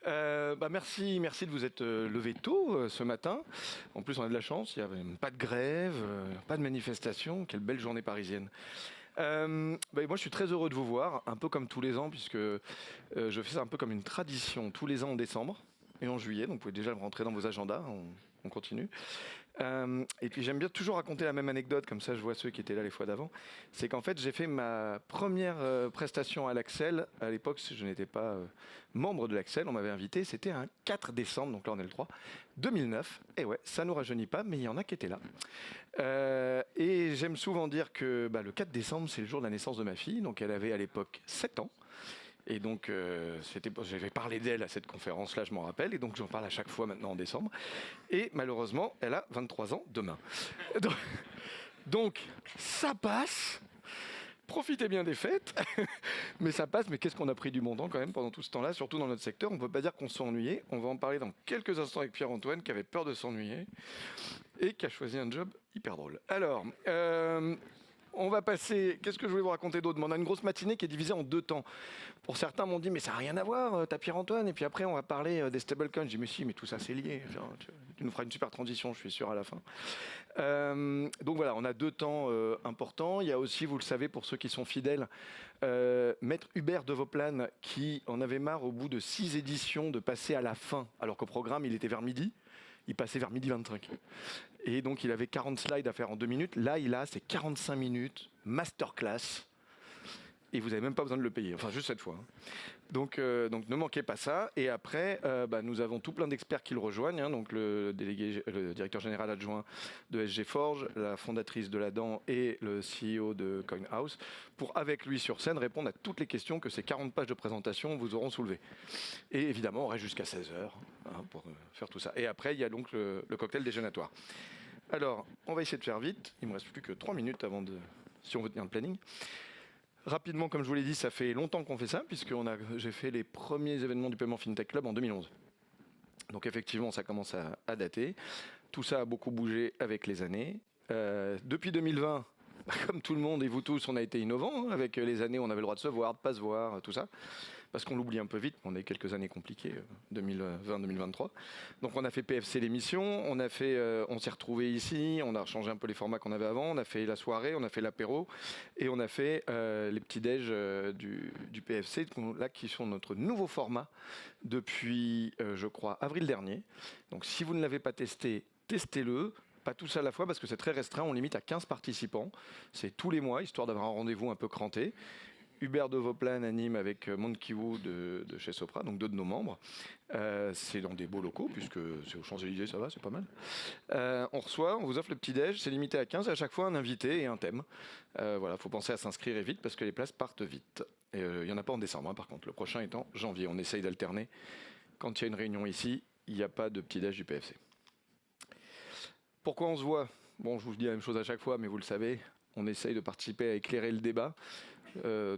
Merci de vous être levé tôt ce matin. En plus, on a de la chance, il n'y a même pas de grève, pas de manifestation. Quelle belle journée parisienne. Moi, je suis très heureux de vous voir, un peu comme tous les ans, puisque je fais ça un peu comme une tradition tous les ans en décembre et en juillet. Donc, vous pouvez déjà le rentrer dans vos agendas. On continue. Et puis j'aime bien toujours raconter la même anecdote, comme ça je vois ceux qui étaient là les fois d'avant. C'est qu'en fait j'ai fait ma première prestation à l'Axel. À l'époque je n'étais pas membre de l'Axel, on m'avait invité, c'était un 4 décembre, donc là on est le 3, 2009. Et ouais, ça nous rajeunit pas, mais il y en a qui étaient là. Et j'aime souvent dire que le 4 décembre c'est le jour de la naissance de ma fille, donc elle avait à l'époque 7 ans. Et donc, j'avais parlé d'elle à cette conférence-là, je m'en rappelle, et donc j'en parle à chaque fois maintenant en décembre. Et malheureusement, elle a 23 ans demain. Donc, ça passe. Profitez bien des fêtes, mais ça passe. Mais qu'est-ce qu'on a pris du bon temps quand même pendant tout ce temps-là, surtout dans notre secteur. On ne peut pas dire qu'on s'est ennuyé. On va en parler dans quelques instants avec Pierre-Antoine, qui avait peur de s'ennuyer et qui a choisi un job hyper drôle. Alors, on va passer. Qu'est-ce que je voulais vous raconter d'autre? On a une grosse matinée qui est divisée en deux temps. Pour certains m'ont dit mais ça n'a rien à voir, t'as Pierre-Antoine, et puis après on va parler des stablecoins. J'ai dit mais si, mais tout ça c'est lié. Genre, tu nous feras une super transition, je suis sûr, à la fin. Donc voilà, on a deux temps importants. Il y a aussi, vous le savez, pour ceux qui sont fidèles, Maître Hubert de Vauplane qui en avait marre au bout de 6 éditions de passer à la fin, alors qu'au programme il était vers midi. Il passait vers midi 25. Et donc il avait 40 slides à faire en 2 minutes. Là il a ses 45 minutes, masterclass. Et vous n'avez même pas besoin de le payer, enfin juste cette fois. Donc ne manquez pas ça. Et après, nous avons tout plein d'experts qui le rejoignent. Donc le directeur général adjoint de SG Forge, la fondatrice de l'Adam et le CEO de CoinHouse, pour avec lui sur scène répondre à toutes les questions que ces 40 pages de présentation vous auront soulevées. Et évidemment, on reste jusqu'à 16h pour faire tout ça. Et après, il y a donc le cocktail déjeunatoire. Alors, on va essayer de faire vite. Il ne me reste plus que 3 minutes si on veut tenir le planning. Rapidement, comme je vous l'ai dit, ça fait longtemps qu'on fait ça, puisque j'ai fait les premiers événements du Paiement FinTech Club en 2011. Donc effectivement, ça commence à dater. Tout ça a beaucoup bougé avec les années. Depuis 2020, comme tout le monde et vous tous, on a été innovants. Avec les années, on avait le droit de se voir, de ne pas se voir, tout ça. Parce qu'on l'oublie un peu vite, on a eu quelques années compliquées, 2020-2023. Donc on a fait PFC l'émission, on s'est retrouvés ici, on a changé un peu les formats qu'on avait avant, on a fait la soirée, on a fait l'apéro, et on a fait les petits-déj du PFC, là qui sont notre nouveau format depuis, je crois, avril dernier. Donc si vous ne l'avez pas testé, testez-le. Pas tous à la fois parce que c'est très restreint, on limite à 15 participants. C'est tous les mois, histoire d'avoir un rendez-vous un peu cranté. Hubert de Vauplane anime avec Monkey Wu de chez Sopra, donc 2 de nos membres. C'est dans des beaux locaux, puisque c'est aux Champs-Élysées, ça va, c'est pas mal. On vous offre le petit-déj, c'est limité à 15, et à chaque fois un invité et un thème. Voilà, il faut penser à s'inscrire vite, parce que les places partent vite. Et il n'y en a pas en décembre, par contre. Le prochain est en janvier. On essaye d'alterner. Quand il y a une réunion ici, il n'y a pas de petit-déj du PFC. Pourquoi on se voit? Bon, je vous dis la même chose à chaque fois, mais vous le savez, on essaye de participer à éclairer le débat.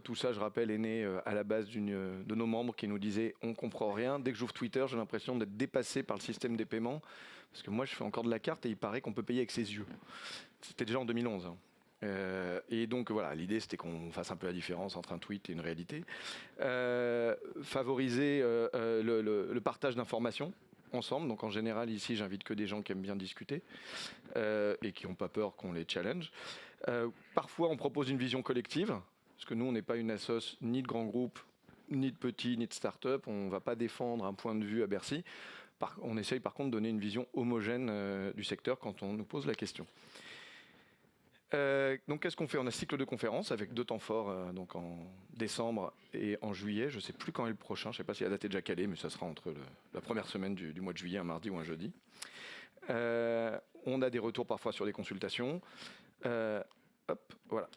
Tout ça, je rappelle, est né à la base de nos membres qui nous disaient « on comprend rien ». Dès que j'ouvre Twitter, j'ai l'impression d'être dépassé par le système des paiements. Parce que moi, je fais encore de la carte et il paraît qu'on peut payer avec ses yeux. C'était déjà en 2011. Et donc voilà, l'idée c'était qu'on fasse un peu la différence entre un tweet et une réalité. Favoriser le partage d'informations ensemble. Donc en général, ici, j'invite que des gens qui aiment bien discuter et qui n'ont pas peur qu'on les challenge. Parfois, on propose une vision collective. Parce que nous, on n'est pas une assoce ni de grands groupes, ni de petits, ni de start-up. On ne va pas défendre un point de vue à Bercy. On essaye par contre de donner une vision homogène du secteur quand on nous pose la question. Donc qu'est-ce qu'on fait? On a cycle de conférences avec 2 temps forts, donc en décembre et en juillet. Je ne sais plus quand est le prochain. Je ne sais pas si la date est déjà calée, mais ça sera entre la première semaine du mois de juillet, un mardi ou un jeudi. On a des retours parfois sur des consultations. Voilà.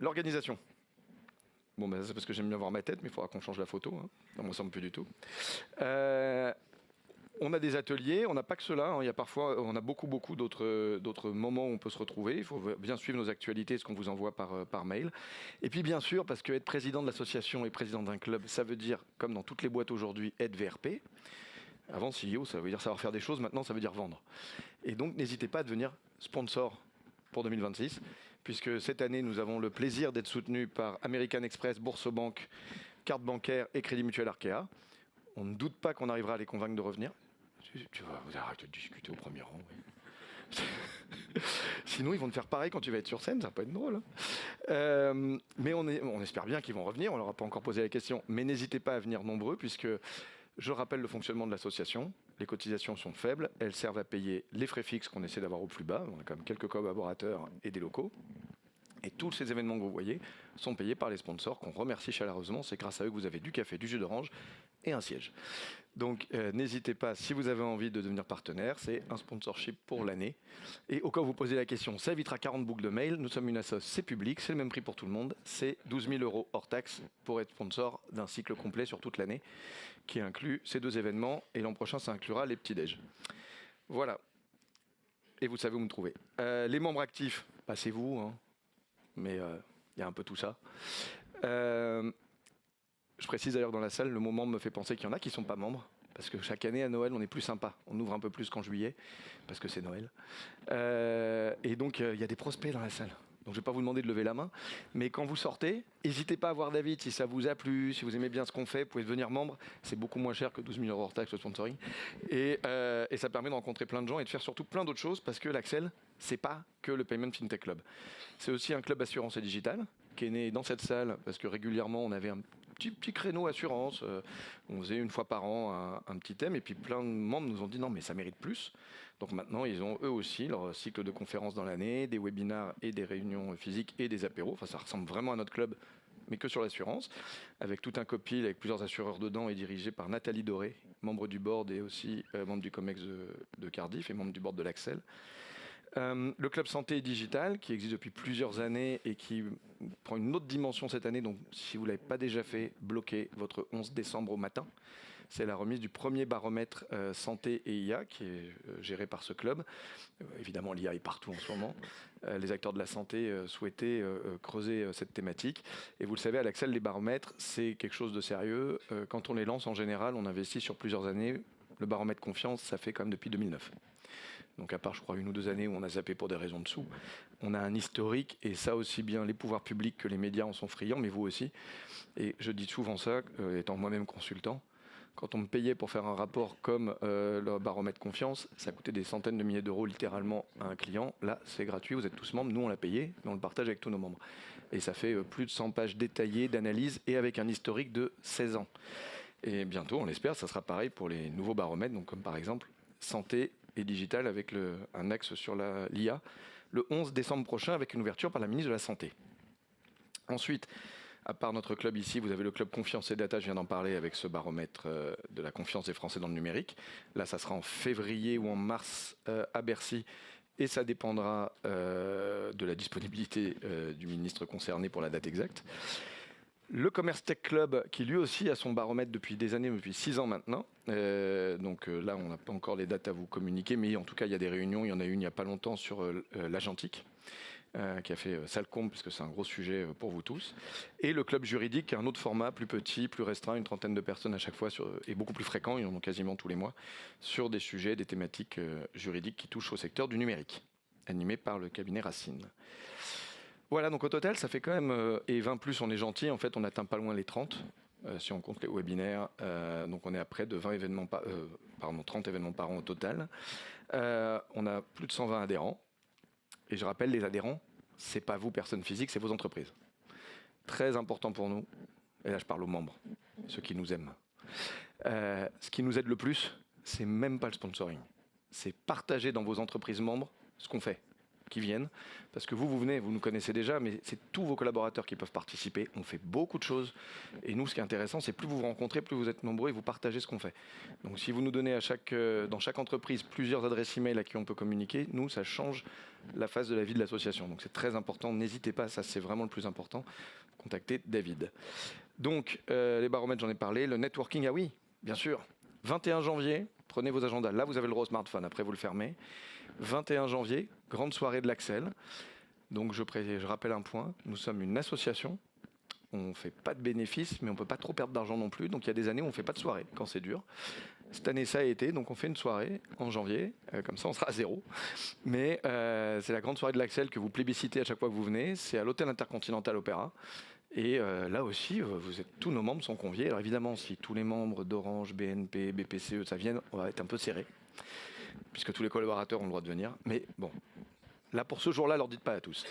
L'organisation. Bon, c'est parce que j'aime bien voir ma tête, mais il faudra qu'on change la photo. Hein. Ça ne me ressemble plus du tout. On a des ateliers, on n'a pas que cela. Hein. Il y a parfois, on a beaucoup d'autres moments où on peut se retrouver. Il faut bien suivre nos actualités, ce qu'on vous envoie par mail. Et puis bien sûr, parce qu'être président de l'association et président d'un club, ça veut dire, comme dans toutes les boîtes aujourd'hui, être VRP. Avant, CEO, ça veut dire savoir faire des choses. Maintenant, ça veut dire vendre. Et donc, n'hésitez pas à devenir sponsor pour 2026, puisque cette année, nous avons le plaisir d'être soutenus par American Express, Boursorama, Carte Bancaire et Crédit Mutuel Arkea. On ne doute pas qu'on arrivera à les convaincre de revenir. Tu vas vous arrêter de discuter au premier rang. Oui. Sinon, ils vont te faire pareil quand tu vas être sur scène, ça va pas être drôle. Mais on espère bien qu'ils vont revenir, on leur a pas encore posé la question. Mais n'hésitez pas à venir nombreux, puisque je rappelle le fonctionnement de l'association. Les cotisations sont faibles, elles servent à payer les frais fixes qu'on essaie d'avoir au plus bas. On a quand même quelques collaborateurs et des locaux. Et tous ces événements que vous voyez sont payés par les sponsors qu'on remercie chaleureusement. C'est grâce à eux que vous avez du café, du jus d'orange et un siège. Donc n'hésitez pas, si vous avez envie de devenir partenaire, c'est un sponsorship pour l'année. Et au cas où vous posez la question, ça évitera 40 boucles de mail. Nous sommes une assoce, c'est public, c'est le même prix pour tout le monde. C'est 12 000 € hors taxe pour être sponsor d'un cycle complet sur toute l'année, qui inclut ces 2 événements. Et l'an prochain, ça inclura les petits-déj. Voilà. Et vous savez où me trouver. Les membres actifs, bah, c'est vous, hein. Mais il y a un peu tout ça. Je précise d'ailleurs dans la salle, le mot membre me fait penser qu'il y en a qui ne sont pas membres, parce que chaque année à Noël, on est plus sympa. On ouvre un peu plus qu'en juillet, parce que c'est Noël. Et donc, il y a des prospects dans la salle. Donc, je ne vais pas vous demander de lever la main. Mais quand vous sortez, n'hésitez pas à voir David si ça vous a plu, si vous aimez bien ce qu'on fait, vous pouvez devenir membre. C'est beaucoup moins cher que 12 000 € hors taxe le sponsoring. Et ça permet de rencontrer plein de gens et de faire surtout plein d'autres choses, parce que l'Axel, c'est pas que le Payment FinTech Club. C'est aussi un club assurance et digital qui est né dans cette salle parce que régulièrement on avait un petit créneau assurance. On faisait une fois par an un petit thème et puis plein de membres nous ont dit non mais ça mérite plus. Donc maintenant ils ont eux aussi leur cycle de conférences dans l'année, des webinars et des réunions physiques et des apéros. Enfin ça ressemble vraiment à notre club mais que sur l'assurance, avec tout un copil avec plusieurs assureurs dedans et dirigé par Nathalie Doré, membre du board et aussi membre du COMEX de Cardiff et membre du board de l'Axel. Le club santé et digital qui existe depuis plusieurs années et qui prend une autre dimension cette année. Donc si vous ne l'avez pas déjà fait, bloquez votre 11 décembre au matin. C'est la remise du premier baromètre santé et IA qui est géré par ce club. Évidemment, l'IA est partout en ce moment. Les acteurs de la santé souhaitaient creuser cette thématique. Et vous le savez, à l'Axel, les baromètres, c'est quelque chose de sérieux. Quand on les lance, en général, on investit sur plusieurs années. Le baromètre confiance, ça fait quand même depuis 2009. Donc à part, je crois, 1 ou 2 années où on a zappé pour des raisons de sous, on a un historique, et ça aussi bien les pouvoirs publics que les médias en sont friands, mais vous aussi. Et je dis souvent ça, étant moi-même consultant, quand on me payait pour faire un rapport comme le baromètre confiance, ça coûtait des centaines de milliers d'euros littéralement à un client. Là, c'est gratuit, vous êtes tous membres, nous on l'a payé, mais on le partage avec tous nos membres. Et ça fait plus de 100 pages détaillées d'analyse et avec un historique de 16 ans. Et bientôt, on l'espère, ça sera pareil pour les nouveaux baromètres, donc comme par exemple santé et digital avec un axe sur l'IA, le 11 décembre prochain avec une ouverture par la ministre de la Santé. Ensuite, à part notre club ici, vous avez le club Confiance et Data, je viens d'en parler avec ce baromètre de la confiance des Français dans le numérique. Là, ça sera en février ou en mars à Bercy et ça dépendra de la disponibilité du ministre concerné pour la date exacte. Le Commerce Tech Club, qui lui aussi a son baromètre depuis des années, depuis 6 ans maintenant. Donc là, on n'a pas encore les dates à vous communiquer, mais en tout cas, il y a des réunions. Il y en a une il n'y a pas longtemps sur l'agentique, qui a fait salle comble, puisque c'est un gros sujet pour vous tous. Et le club juridique, qui est un autre format, plus petit, plus restreint, une trentaine de personnes à chaque fois, et beaucoup plus fréquent, ils en ont quasiment tous les mois, sur des sujets, des thématiques juridiques qui touchent au secteur du numérique, animé par le cabinet Racine. Voilà, donc au total, ça fait quand même, et 20 plus, on est gentil, en fait, on n'atteint pas loin les 30, si on compte les webinaires, donc on est à près de 30 événements par an au total. On a plus de 120 adhérents, et je rappelle, les adhérents, c'est pas vous, personnes physiques, c'est vos entreprises. Très important pour nous, et là je parle aux membres, ceux qui nous aiment. Ce qui nous aide le plus, c'est même pas le sponsoring, c'est partager dans vos entreprises membres ce qu'on fait, qui viennent, parce que vous venez, vous nous connaissez déjà, mais c'est tous vos collaborateurs qui peuvent participer. On fait beaucoup de choses, et nous, ce qui est intéressant, c'est plus vous vous rencontrez, plus vous êtes nombreux et vous partagez ce qu'on fait. Donc, si vous nous donnez dans chaque entreprise plusieurs adresses email à qui on peut communiquer, nous, ça change la phase de la vie de l'association. Donc, c'est très important. N'hésitez pas, ça, c'est vraiment le plus important. Contactez David. Donc, les baromètres, j'en ai parlé. Le networking, ah oui, bien sûr. 21 janvier, prenez vos agendas. Là, vous avez le droit au smartphone. Après, vous le fermez. 21 janvier, grande soirée de l'Axel. Donc je rappelle un point, nous sommes une association, on ne fait pas de bénéfices, mais on ne peut pas trop perdre d'argent non plus. Donc il y a des années où on ne fait pas de soirée quand c'est dur. Cette année ça a été, donc on fait une soirée en janvier, comme ça on sera à 0. Mais c'est la grande soirée de l'Axel que vous plébiscitez à chaque fois que vous venez, c'est à l'hôtel Intercontinental Opéra. Et là aussi, tous nos membres sont conviés. Alors évidemment, si tous les membres d'Orange, BNP, BPCE, ça viennent, on va être un peu serré, puisque tous les collaborateurs ont le droit de venir. Mais bon, là pour ce jour-là, leur dites pas à tous.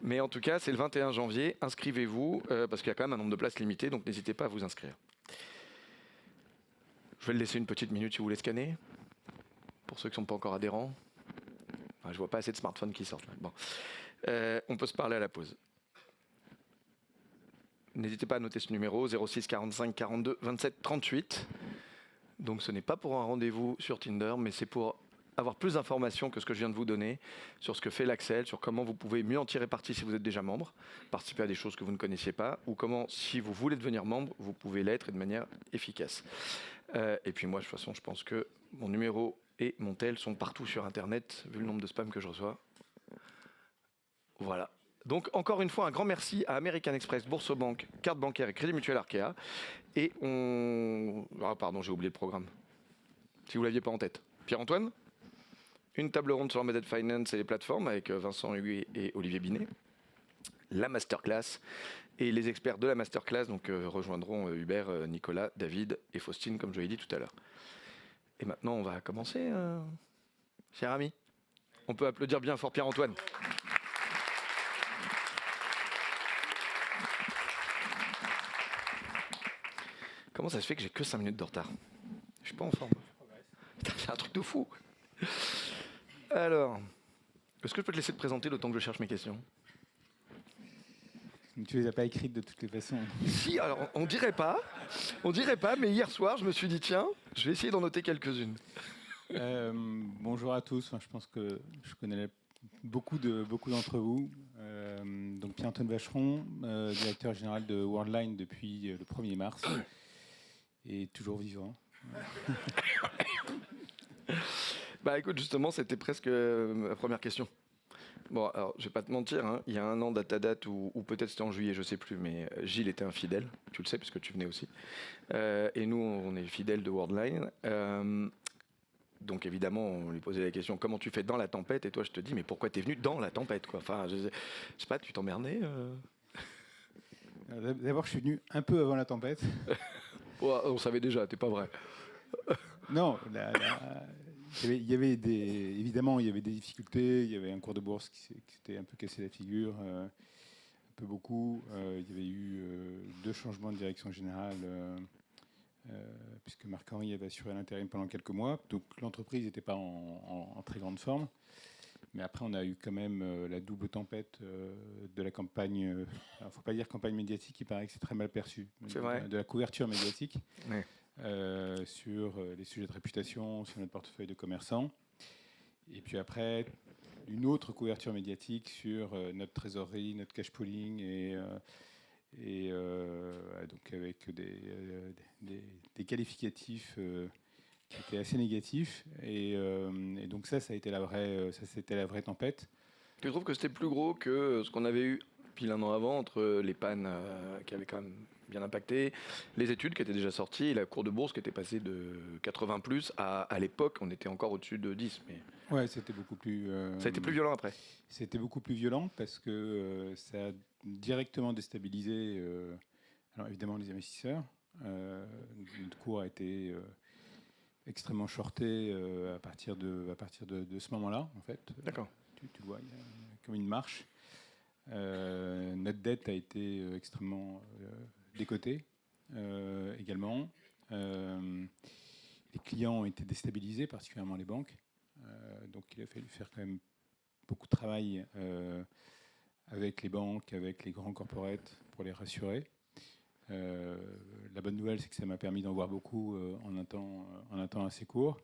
Mais en tout cas, c'est le 21 janvier. Inscrivez-vous, parce qu'il y a quand même un nombre de places limité, donc n'hésitez pas à vous inscrire. Je vais le laisser une petite minute si vous voulez scanner, pour ceux qui ne sont pas encore adhérents. Je vois pas assez de smartphones qui sortent. Bon. On peut se parler à la pause. N'hésitez pas à noter ce numéro, 06 45 42 27 38. Donc ce n'est pas pour un rendez-vous sur Tinder, mais c'est pour avoir plus d'informations que ce que je viens de vous donner sur ce que fait l'Axel, sur comment vous pouvez mieux en tirer parti si vous êtes déjà membre, participer à des choses que vous ne connaissiez pas, ou comment, si vous voulez devenir membre, vous pouvez l'être et de manière efficace. Et puis moi, de toute façon, je pense que mon numéro et mon tel sont partout sur Internet, vu le nombre de spams que je reçois. Voilà. Donc, encore une fois, un grand merci à American Express, Bourse-Banque, Carte Bancaire et Crédit Mutuel Arkea. Et on... Ah, pardon, j'ai oublié le programme. Si vous ne l'aviez pas en tête. Pierre-Antoine, une table ronde sur l'embedded finance et les plateformes avec Vincent Huguet et Olivier Binet. La masterclass. Et les experts de la masterclass donc, rejoindront Hubert, Nicolas, David et Faustine, comme je l'ai dit tout à l'heure. Et maintenant, on va commencer, cher ami. On peut applaudir bien fort Pierre-Antoine. Comment ça se fait que j'ai que 5 minutes de retard? Je suis pas en forme. C'est un truc de fou. Alors, est-ce que je peux te laisser te présenter le temps que je cherche mes questions? Tu les as pas écrites de toutes les façons. Si, alors on dirait pas, mais hier soir, je me suis dit tiens, je vais essayer d'en noter quelques-unes. Bonjour à tous. Enfin, je pense que je connais beaucoup d'entre vous. Donc Pierre-Antoine Vacheron, directeur général de Worldline depuis le 1er mars, et toujours vivant. Bah écoute, justement, c'était presque ma première question. Bon, alors, je vais pas te mentir, hein, il y a un an, date à date, ou peut-être c'était en juillet, je sais plus, mais Gilles était infidèle, tu le sais, puisque tu venais aussi. Et nous, on est fidèles de Worldline. Donc évidemment, on lui posait la question, comment tu fais dans la tempête? Et toi, je te dis, mais pourquoi tu es venu dans la tempête, quoi? Enfin, je sais pas, tu t'emmerdais D'abord, je suis venu un peu avant la tempête. Oh, on savait déjà, t'es pas vrai. Non, évidemment, il y avait des difficultés. Il y avait un cours de bourse qui s'était un peu cassé la figure, un peu beaucoup. Il y avait eu 2 changements de direction générale, puisque Marc-Henri avait assuré l'intérim pendant quelques mois. Donc l'entreprise n'était pas en très grande forme. Mais après, on a eu quand même la double tempête de la campagne. Il ne faut pas dire campagne médiatique, il paraît que c'est très mal perçu. C'est vrai. De la couverture médiatique. Ouais. Sur les sujets de réputation, sur notre portefeuille de commerçants. Et puis après, une autre couverture médiatique sur notre trésorerie, notre cash pooling, et donc avec des qualificatifs qui étaient assez négatifs. Et donc c'était la vraie tempête. Tu trouves que c'était plus gros que ce qu'on avait eu pile un an avant, entre les pannes qui avaient quand même bien impacté, les études qui étaient déjà sorties et la cour de bourse qui était passée de 80 plus à l'époque, on était encore au-dessus de 10. Mais... Ouais, c'était beaucoup plus... ça a été plus violent après. C'était beaucoup plus violent parce que ça a directement déstabilisé, alors évidemment, les investisseurs. Notre cours a été extrêmement shorté à partir de ce moment-là, en fait. D'accord. Tu vois, il y a comme une marche. Notre dette a été extrêmement décotée également. Les clients ont été déstabilisés, particulièrement les banques. Donc il a fallu faire quand même beaucoup de travail avec les banques, avec les grands corporates pour les rassurer. La bonne nouvelle, c'est que ça m'a permis d'en voir beaucoup en un temps assez court.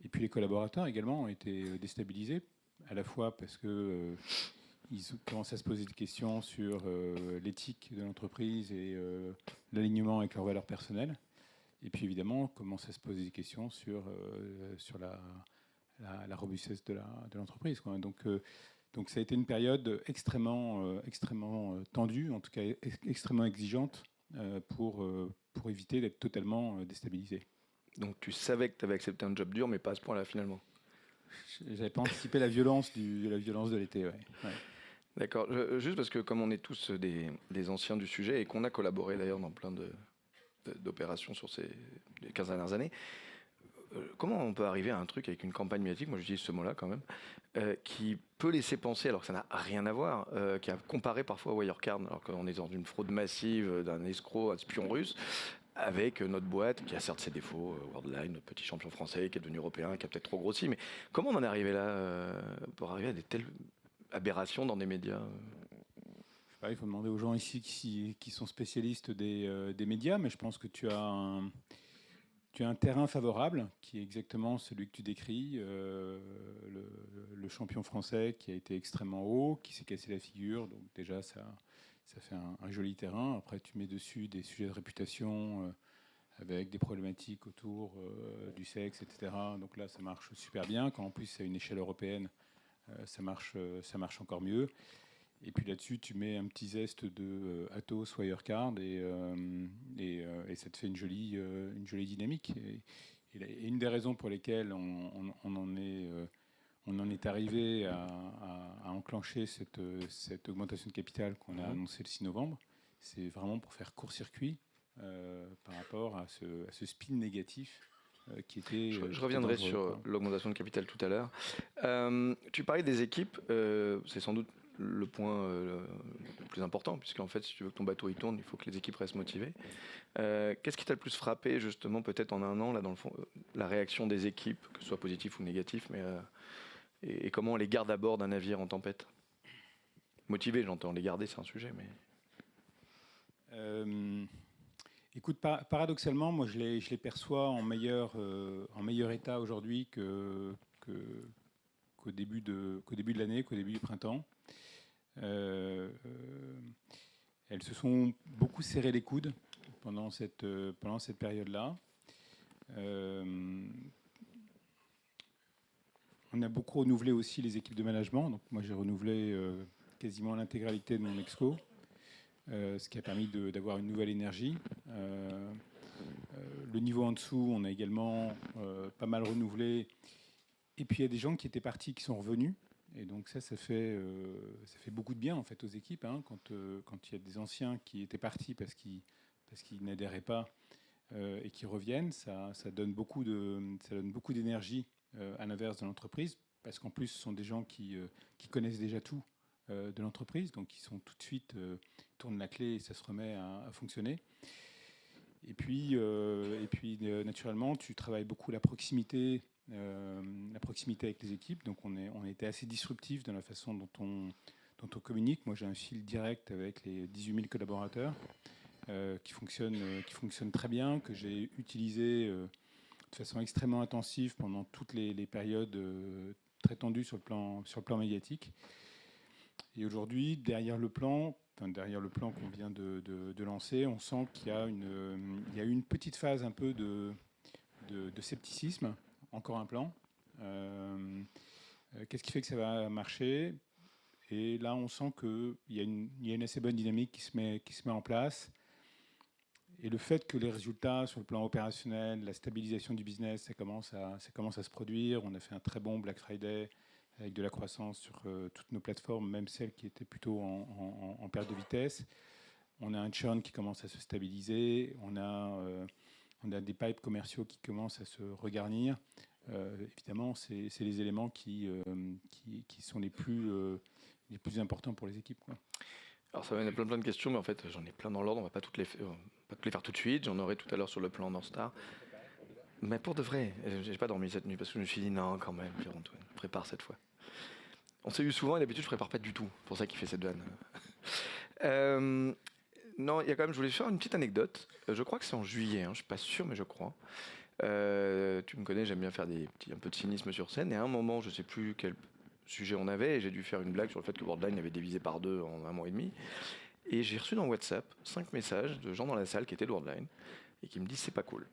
Et puis les collaborateurs également ont été déstabilisés, à la fois parce que ils commencent à se poser des questions sur l'éthique de l'entreprise et l'alignement avec leurs valeurs personnelles. Et puis évidemment, commencent à se poser des questions sur la robustesse de l'entreprise, quoi. Donc ça a été une période extrêmement tendue, en tout cas extrêmement exigeante pour éviter d'être totalement déstabilisé. Donc tu savais que tu avais accepté un job dur, mais pas à ce point-là finalement. J'avais pas anticipé la violence de l'été, ouais. D'accord. Juste parce que comme on est tous des anciens du sujet et qu'on a collaboré d'ailleurs dans plein d'opérations sur les 15 dernières années, comment on peut arriver à un truc avec une campagne médiatique, moi j'utilise ce mot-là quand même, qui peut laisser penser, alors que ça n'a rien à voir, qui a comparé parfois Wirecard, alors qu'on est dans une fraude massive d'un escroc, un espion russe, avec notre boîte qui a certes ses défauts, Worldline, notre petit champion français qui est devenu européen, qui a peut-être trop grossi, mais comment on en est arrivé là pour arriver à des telles aberrations dans des médias Je sais pas, il faut demander aux gens ici qui sont spécialistes des médias, mais je pense que tu as un terrain favorable qui est exactement celui que tu décris, le champion français qui a été extrêmement haut, qui s'est cassé la figure, donc déjà ça fait un joli terrain. Après tu mets dessus des sujets de réputation avec des problématiques autour du sexe, etc. Donc là ça marche super bien. Quand en plus c'est à une échelle européenne, ça marche encore mieux. Et puis là-dessus, tu mets un petit zeste de Atos, Wirecard, et ça te fait une jolie dynamique. Et une des raisons pour lesquelles on en est arrivé à enclencher cette augmentation de capital qu'on a annoncée le 6 novembre, c'est vraiment pour faire court-circuit par rapport à ce spin négatif qui était. Je reviendrai dangereux, sur quoi. l'augmentation de capital tout à l'heure. Tu parlais des équipes, c'est sans doute le point le plus important, puisqu'en fait, si tu veux que ton bateau il tourne, il faut que les équipes restent motivées. Qu'est-ce qui t'a le plus frappé, justement, peut-être en un an, là, dans le fond, la réaction des équipes, que ce soit positif ou négatif, mais, et comment on les garde à bord d'un navire en tempête? Motivés, j'entends, les garder, c'est un sujet, mais... Écoute, paradoxalement, moi je les perçois en meilleur état aujourd'hui qu'au début de l'année, qu'au début du printemps. Elles se sont beaucoup serré les coudes pendant cette période-là. On a beaucoup renouvelé aussi les équipes de management. Donc moi j'ai renouvelé quasiment l'intégralité de mon exco. Ce qui a permis d'avoir une nouvelle énergie. Le niveau en dessous, on a également pas mal renouvelé. Et puis il y a des gens qui étaient partis, qui sont revenus. Et donc ça fait beaucoup de bien en fait aux équipes. Hein, quand il y a des anciens qui étaient partis parce qu'ils n'adhéraient pas et qui reviennent, ça donne beaucoup d'énergie à l'inverse de l'entreprise. Parce qu'en plus, ce sont des gens qui connaissent déjà tout de l'entreprise. Donc ils sont tout de suite... tourne la clé et ça se remet à fonctionner. Et puis naturellement, tu travailles beaucoup la proximité avec les équipes. Donc on était assez disruptif dans la façon dont on communique. Moi, j'ai un fil direct avec les 18 000 collaborateurs qui fonctionne très bien, que j'ai utilisé de façon extrêmement intensive pendant toutes les périodes très tendues sur le plan médiatique. Et aujourd'hui, derrière le plan qu'on vient de lancer, on sent qu'il y a eu une petite phase un peu de scepticisme. Encore un plan. Qu'est-ce qui fait que ça va marcher? Et là, on sent qu'il y a une assez bonne dynamique qui se met en place. Et le fait que les résultats sur le plan opérationnel, la stabilisation du business, ça commence à se produire. On a fait un très bon Black Friday avec de la croissance sur toutes nos plateformes, même celles qui étaient plutôt en perte de vitesse. On a un churn qui commence à se stabiliser. On a des pipes commerciaux qui commencent à se regarnir. Évidemment, c'est les éléments qui sont les plus importants pour les équipes, quoi. Alors ça va, il y a plein de questions, mais en fait j'en ai plein dans l'ordre, on va pas toutes les faire tout de suite, j'en aurai tout à l'heure sur le plan North Star. Mais pour de vrai, j'ai pas dormi cette nuit parce que je me suis dit non quand même, Pierre-Antoine, prépare cette fois. On s'est eu souvent et d'habitude je prépare pas du tout, c'est pour ça qu'il fait cette vanne. Non, il y a quand même, je voulais faire une petite anecdote, je crois que c'est en juillet, hein, je suis pas sûr mais je crois. Tu me connais, j'aime bien faire un peu de cynisme sur scène et à un moment, je sais plus quel sujet on avait et j'ai dû faire une blague sur le fait que Worldline avait divisé par 2 en un mois et demi. Et j'ai reçu dans WhatsApp 5 messages de gens dans la salle qui étaient de Worldline et qui me disent c'est pas cool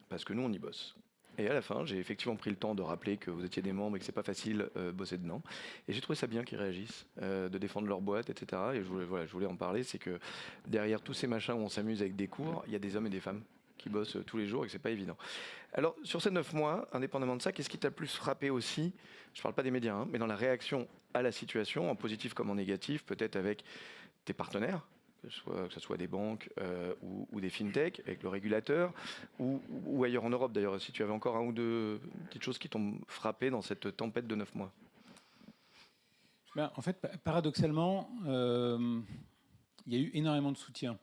parce que nous on y bosse. Et à la fin, j'ai effectivement pris le temps de rappeler que vous étiez des membres et que c'est pas facile bosser dedans. Et j'ai trouvé ça bien qu'ils réagissent, de défendre leur boîte, etc. Et je voulais en parler, c'est que derrière tous ces machins où on s'amuse avec des cours, il y a des hommes et des femmes qui bossent tous les jours et que c'est pas évident. Alors, sur ces 9 mois, indépendamment de ça, qu'est-ce qui t'a le plus frappé aussi? Je parle pas des médias, hein, mais dans la réaction à la situation, en positif comme en négatif, peut-être avec tes partenaires, que ce soit des banques ou des fintechs, avec le régulateur, ou ailleurs en Europe d'ailleurs, si tu avais encore un ou deux petites choses qui t'ont frappé dans cette tempête de 9 mois. Ben, en fait, paradoxalement, il y a eu énormément de soutien.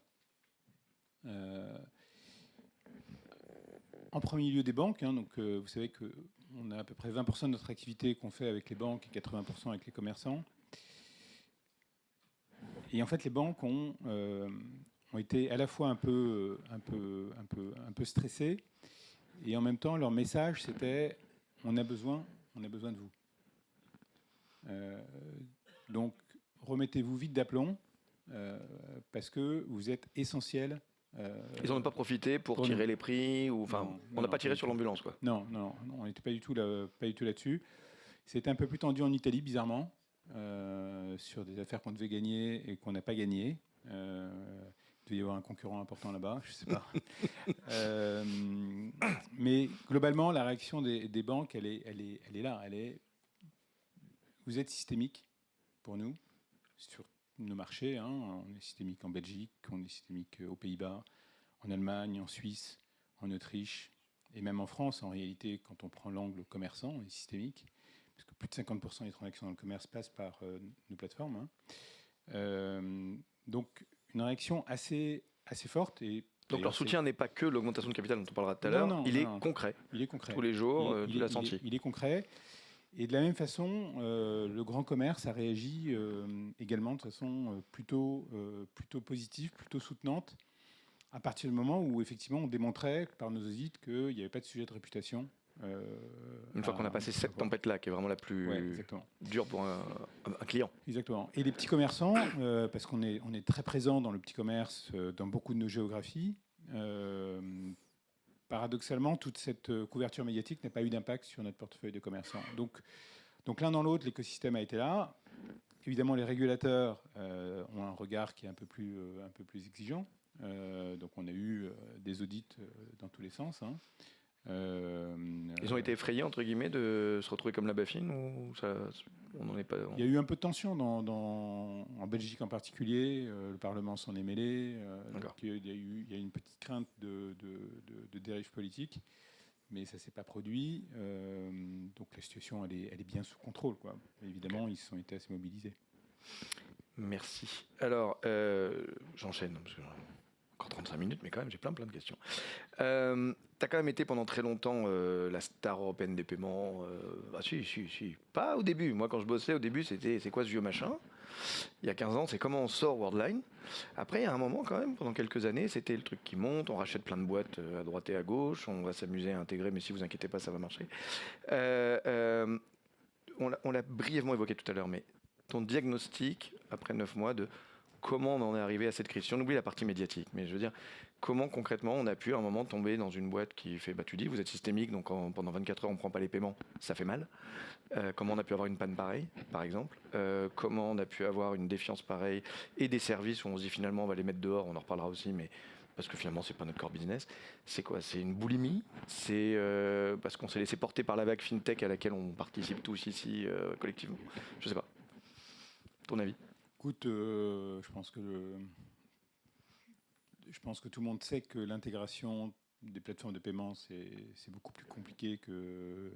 En premier lieu des banques, hein, donc vous savez qu'on a à peu près 20% de notre activité qu'on fait avec les banques et 80% avec les commerçants. Et en fait, les banques ont été à la fois un peu stressées, et en même temps, leur message, c'était on a besoin de vous. Donc, remettez-vous vite d'aplomb, parce que vous êtes essentiel. Ils n'en ont pas profité pour tirer les prix, ou enfin, on n'a pas tiré sur l'ambulance, quoi. Non, on n'était pas du tout là-dessus. C'était un peu plus tendu en Italie, bizarrement, sur des affaires qu'on devait gagner et qu'on n'a pas gagnées. Il devait y avoir un concurrent important là-bas, je ne sais pas. Mais globalement, la réaction des banques, elle est là. Vous êtes systémique pour nous, sur nos marchés. Hein. On est systémique en Belgique, on est systémique aux Pays-Bas, en Allemagne, en Suisse, en Autriche, et même en France. En réalité, quand on prend l'angle commerçant, on est systémique, parce que plus de 50% des transactions dans le commerce passent par nos plateformes. Hein. Donc, une réaction assez forte. Donc leur soutien n'est pas que l'augmentation de capital dont on parlera tout à l'heure, il est concret. Il est concret. Tous les jours, tu l'as senti. Il est concret. Et de la même façon, le grand commerce a réagi également de façon plutôt positive, plutôt soutenante, à partir du moment où effectivement on démontrait par nos audits qu'il n'y avait pas de sujet de réputation. Une fois qu'on a passé cette tempête-là, qui est vraiment la plus dure pour un client. Exactement. Et les petits commerçants, parce qu'on est très présent dans le petit commerce, dans beaucoup de nos géographies, paradoxalement, toute cette couverture médiatique n'a pas eu d'impact sur notre portefeuille de commerçants. Donc l'un dans l'autre, l'écosystème a été là. Évidemment, les régulateurs ont un regard qui est un peu plus exigeant. Donc on a eu des audits dans tous les sens. Hein. Ils ont été effrayés, entre guillemets, de se retrouver comme la Bafin, ou ça, on n'en est pas... Il y a eu un peu de tension en Belgique en particulier. Le Parlement s'en est mêlé. Donc il y a eu une petite crainte de dérive politique, mais ça ne s'est pas produit. Donc la situation, elle est bien sous contrôle, quoi. Évidemment, ils se sont été assez mobilisés. Merci. Alors, j'enchaîne, parce que encore 35 minutes, mais quand même, j'ai plein de questions. Tu as quand même été pendant très longtemps la star européenne des paiements. Ah si. Pas au début. Moi, quand je bossais, au début, c'était c'est quoi ce vieux machin? Il y a 15 ans, c'est comment on sort Worldline. Après, il y a un moment quand même, pendant quelques années, c'était le truc qui monte, on rachète plein de boîtes à droite et à gauche, on va s'amuser à intégrer, mais si vous inquiétez pas, ça va marcher. On l'a brièvement évoqué tout à l'heure, mais ton diagnostic, après 9 mois, de comment on en est arrivé à cette crise. Si on oublie la partie médiatique, mais je veux dire, comment concrètement on a pu à un moment tomber dans une boîte qui fait, tu dis, vous êtes systémique, donc pendant 24 heures on ne prend pas les paiements, ça fait mal. Comment on a pu avoir une panne pareille, par exemple. Comment on a pu avoir une défiance pareille et des services où on se dit finalement on va les mettre dehors, on en reparlera aussi, mais parce que finalement c'est pas notre core business. C'est quoi? C'est une boulimie? C'est parce qu'on s'est laissé porter par la vague fintech à laquelle on participe tous ici collectivement? Je sais pas. Ton avis? Écoute, je pense que tout le monde sait que l'intégration des plateformes de paiement, c'est beaucoup plus compliqué que...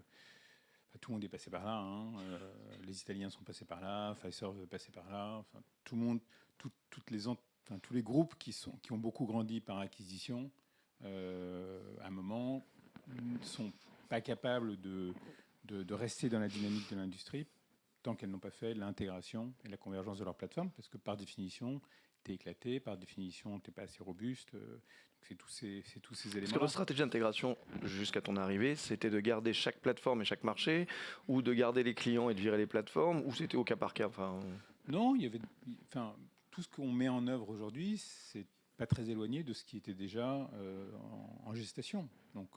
Enfin, tout le monde est passé par là. Hein. Les Italiens sont passés par là, Fiserv est passé par là. Enfin, tout le monde, tous les groupes qui ont beaucoup grandi par acquisition, à un moment, ne sont pas capables de rester dans la dynamique de l'industrie tant qu'elles n'ont pas fait l'intégration et la convergence de leur plateforme, parce que par définition, tu es éclaté, par définition, tu n'es pas assez robuste. C'est tous ces éléments. Est-ce que votre stratégie d'intégration jusqu'à ton arrivée, c'était de garder chaque plateforme et chaque marché, ou de garder les clients et de virer les plateformes, ou c'était au cas par cas? Non, tout ce qu'on met en œuvre aujourd'hui, c'est pas très éloigné de ce qui était déjà en gestation. Donc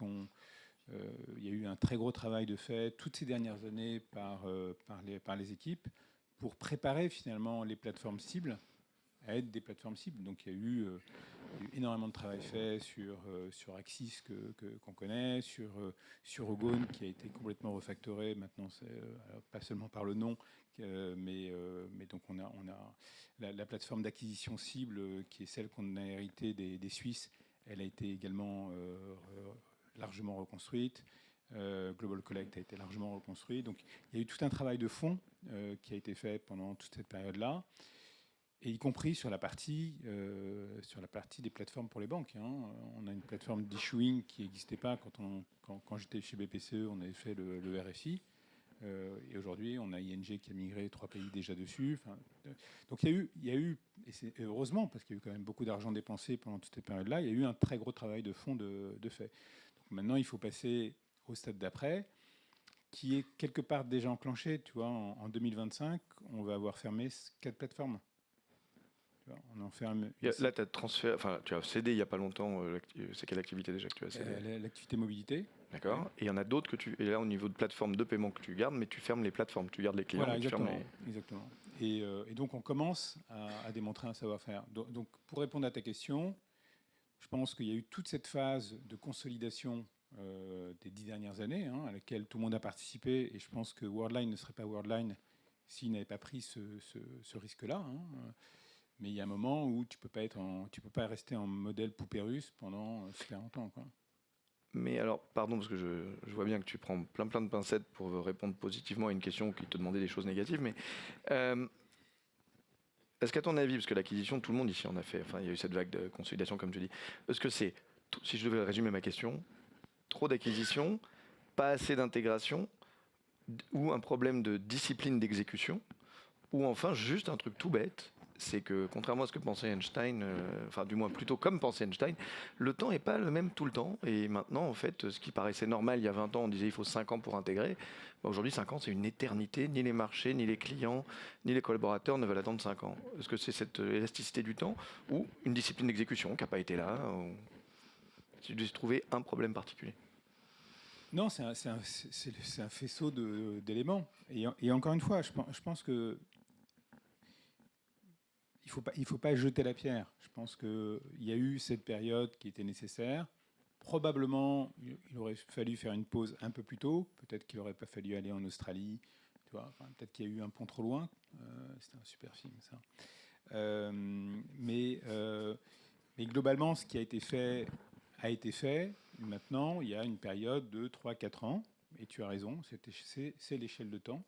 il y a eu un très gros travail de fait toutes ces dernières années par les équipes pour préparer finalement les plateformes cibles à être des plateformes cibles. Donc il y a eu Il y a eu énormément de travail fait sur Axis qu'on connaît, sur Ogone qui a été complètement refactoré. Maintenant, pas seulement par le nom, mais donc on a la plateforme d'acquisition cible qui est celle qu'on a héritée des Suisses. Elle a été également largement reconstruite. Global Collect a été largement reconstruit. Donc il y a eu tout un travail de fond qui a été fait pendant toute cette période-là. Et y compris sur la partie des plateformes pour les banques. On a une plateforme d'issuing qui n'existait pas quand j'étais chez BPCE, on avait fait le RFI. Et aujourd'hui, on a ING qui a migré 3 pays déjà dessus. Donc il y a eu, et c'est heureusement, parce qu'il y a eu quand même beaucoup d'argent dépensé pendant toute cette période-là, il y a eu un très gros travail de fond de fait. Donc maintenant, il faut passer au stade d'après, qui est quelque part déjà enclenché. Tu vois, en 2025, on va avoir fermé 4 plateformes. On en ferme. Là, tu as cédé il n'y a pas longtemps. C'est quelle activité déjà que tu as cédé? L'activité mobilité. D'accord. Ouais. Et il y en a d'autres et là, au niveau de plateforme de paiement que tu gardes, mais tu fermes les plateformes, tu gardes les clients. Voilà, mais exactement. Tu fermes Exactement. Et donc, on commence à démontrer un savoir-faire. Donc, pour répondre à ta question, je pense qu'il y a eu toute cette phase de consolidation des 10 dernières années, à laquelle tout le monde a participé. Et je pense que Worldline ne serait pas Worldline s'il n'avait pas pris ce risque-là. Mais il y a un moment où tu peux pas rester en modèle poupée russe pendant super longtemps, quoi. Mais alors, pardon, parce que je vois bien que tu prends plein de pincettes pour répondre positivement à une question qui te demandait des choses négatives, mais est-ce qu'à ton avis, parce que l'acquisition, tout le monde ici en a fait, enfin il y a eu cette vague de consolidation comme tu dis, est-ce que c'est, si je devais résumer ma question, trop d'acquisition, pas assez d'intégration, ou un problème de discipline d'exécution, ou enfin juste un truc tout bête, c'est que contrairement à ce que pensait Einstein, enfin du moins plutôt comme pensait Einstein, le temps n'est pas le même tout le temps. Et maintenant, en fait, ce qui paraissait normal il y a 20 ans, on disait il faut 5 ans pour intégrer. Aujourd'hui, 5 ans, c'est une éternité. Ni les marchés, ni les clients, ni les collaborateurs ne veulent attendre 5 ans. Est-ce que c'est cette élasticité du temps ou une discipline d'exécution qui n'a pas été là si tu devais trouver un problème particulier? Non, c'est un faisceau d'éléments. Et encore une fois, je pense que il faut pas jeter la pierre. Je pense qu'il y a eu cette période qui était nécessaire. Probablement, il aurait fallu faire une pause un peu plus tôt. Peut-être qu'il n'aurait pas fallu aller en Australie. Tu vois, peut-être qu'il y a eu un pont trop loin. C'était un super film, ça. Mais globalement, ce qui a été fait a été fait. Maintenant, il y a une période de 3-4 ans. Et tu as raison, c'est l'échelle de temps.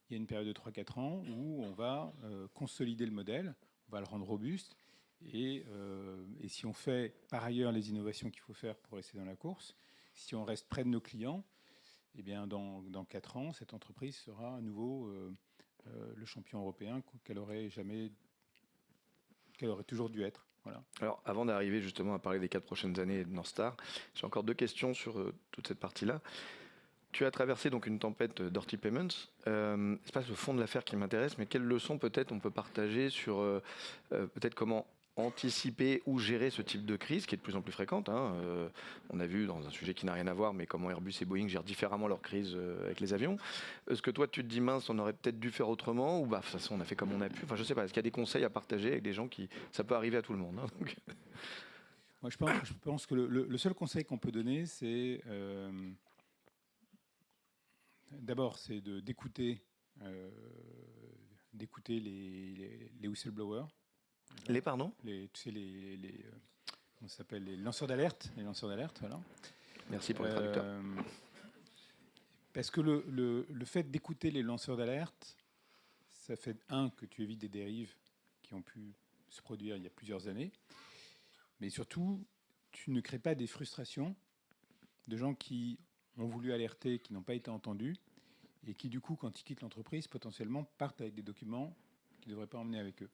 Il y a une période de 3-4 ans où on va consolider le modèle, on va le rendre robuste. Et si on fait par ailleurs les innovations qu'il faut faire pour rester dans la course, si on reste près de nos clients, eh bien dans 4 ans, cette entreprise sera à nouveau le champion européen qu'elle aurait toujours dû être. Voilà. Alors, avant d'arriver justement à parler des 4 prochaines années de North Star, j'ai encore 2 questions sur toute cette partie-là. Tu as traversé donc une tempête Dirty Payments. C'est pas le fond de l'affaire qui m'intéresse, mais quelles leçons peut-être on peut partager sur peut-être comment anticiper ou gérer ce type de crise qui est de plus en plus fréquente. On a vu dans un sujet qui n'a rien à voir, mais comment Airbus et Boeing gèrent différemment leur crise avec les avions. Est-ce que toi tu te dis mince, on aurait peut-être dû faire autrement ou bah de toute façon on a fait comme on a pu. Enfin je sais pas. Est-ce qu'il y a des conseils à partager avec des gens qui ça peut arriver à tout le monde donc. Moi je pense que le seul conseil qu'on peut donner c'est d'abord, c'est d'écouter les whistleblowers. Les pardon Tu sais, comment ça s'appelle, les lanceurs d'alerte. Les lanceurs d'alerte, voilà. Merci pour les traducteurs. Parce que le fait d'écouter les lanceurs d'alerte, ça fait, que tu évites des dérives qui ont pu se produire il y a plusieurs années. Mais surtout, tu ne crées pas des frustrations de gens qui ont voulu alerter, qui n'ont pas été entendus, et qui, du coup, quand ils quittent l'entreprise, potentiellement partent avec des documents qu'ils ne devraient pas emmener avec eux.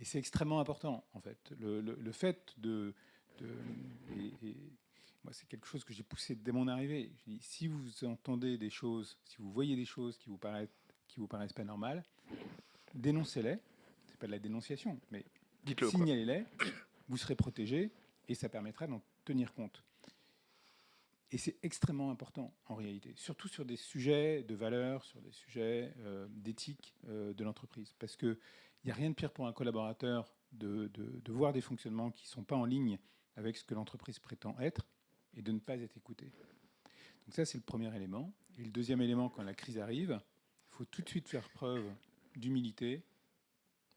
Et c'est extrêmement important, en fait. Le fait moi, c'est quelque chose que j'ai poussé dès mon arrivée. Je dis, si vous entendez des choses, si vous voyez des choses qui vous paraissent pas normales, dénoncez-les. C'est pas de la dénonciation, mais signalez-les. Vous serez protégé et ça permettra d'en tenir compte. Et c'est extrêmement important en réalité, surtout sur des sujets de valeur, sur des sujets d'éthique de l'entreprise. Parce qu'il n'y a rien de pire pour un collaborateur de voir des fonctionnements qui ne sont pas en ligne avec ce que l'entreprise prétend être et de ne pas être écouté. Donc ça, c'est le premier élément. Et le deuxième élément, quand la crise arrive, il faut tout de suite faire preuve d'humilité,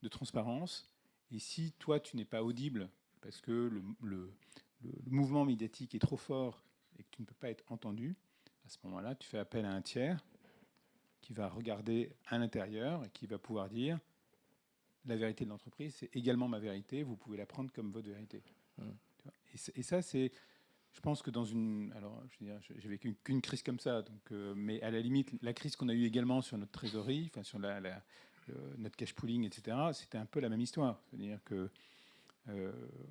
de transparence. Et si toi, tu n'es pas audible parce que le mouvement médiatique est trop fort et que tu ne peux pas être entendu, à ce moment-là, tu fais appel à un tiers qui va regarder à l'intérieur et qui va pouvoir dire la vérité de l'entreprise, c'est également ma vérité, vous pouvez la prendre comme votre vérité. Et ça, c'est... Je pense que dans une... Alors, je veux dire, j'ai vécu qu'une crise comme ça, donc, mais à la limite, la crise qu'on a eue également sur notre trésorerie, enfin, sur notre cash pooling, etc., c'était un peu la même histoire. C'est-à-dire que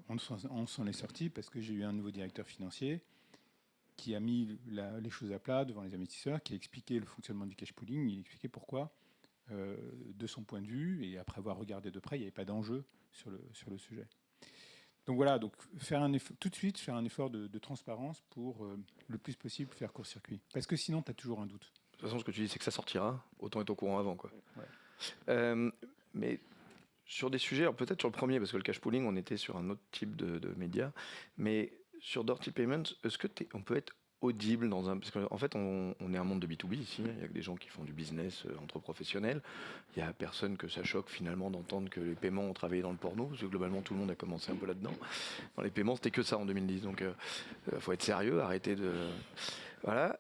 on s'en est sorti parce que j'ai eu un nouveau directeur financier qui a mis les choses à plat devant les investisseurs, qui a expliqué le fonctionnement du cash pooling, il a expliqué pourquoi, de son point de vue, et après avoir regardé de près, il n'y avait pas d'enjeu sur le sujet. Donc voilà, donc tout de suite faire un effort de transparence pour le plus possible faire court-circuit. Parce que sinon, tu as toujours un doute. De toute façon, ce que tu dis, c'est que ça sortira. Autant être au courant avant, quoi. Ouais. Mais sur des sujets, alors peut-être sur le premier, parce que le cash pooling, on était sur un autre type de média, mais sur Dirty Payments, est-ce que on peut être audible dans un... Parce qu'en fait, on est un monde de B2B ici, il y a que des gens qui font du business entre professionnels, il n'y a personne que ça choque finalement d'entendre que les paiements ont travaillé dans le porno, parce que globalement tout le monde a commencé un peu là-dedans. Dans les paiements, c'était que ça en 2010, donc faut être sérieux, arrêter de... Voilà.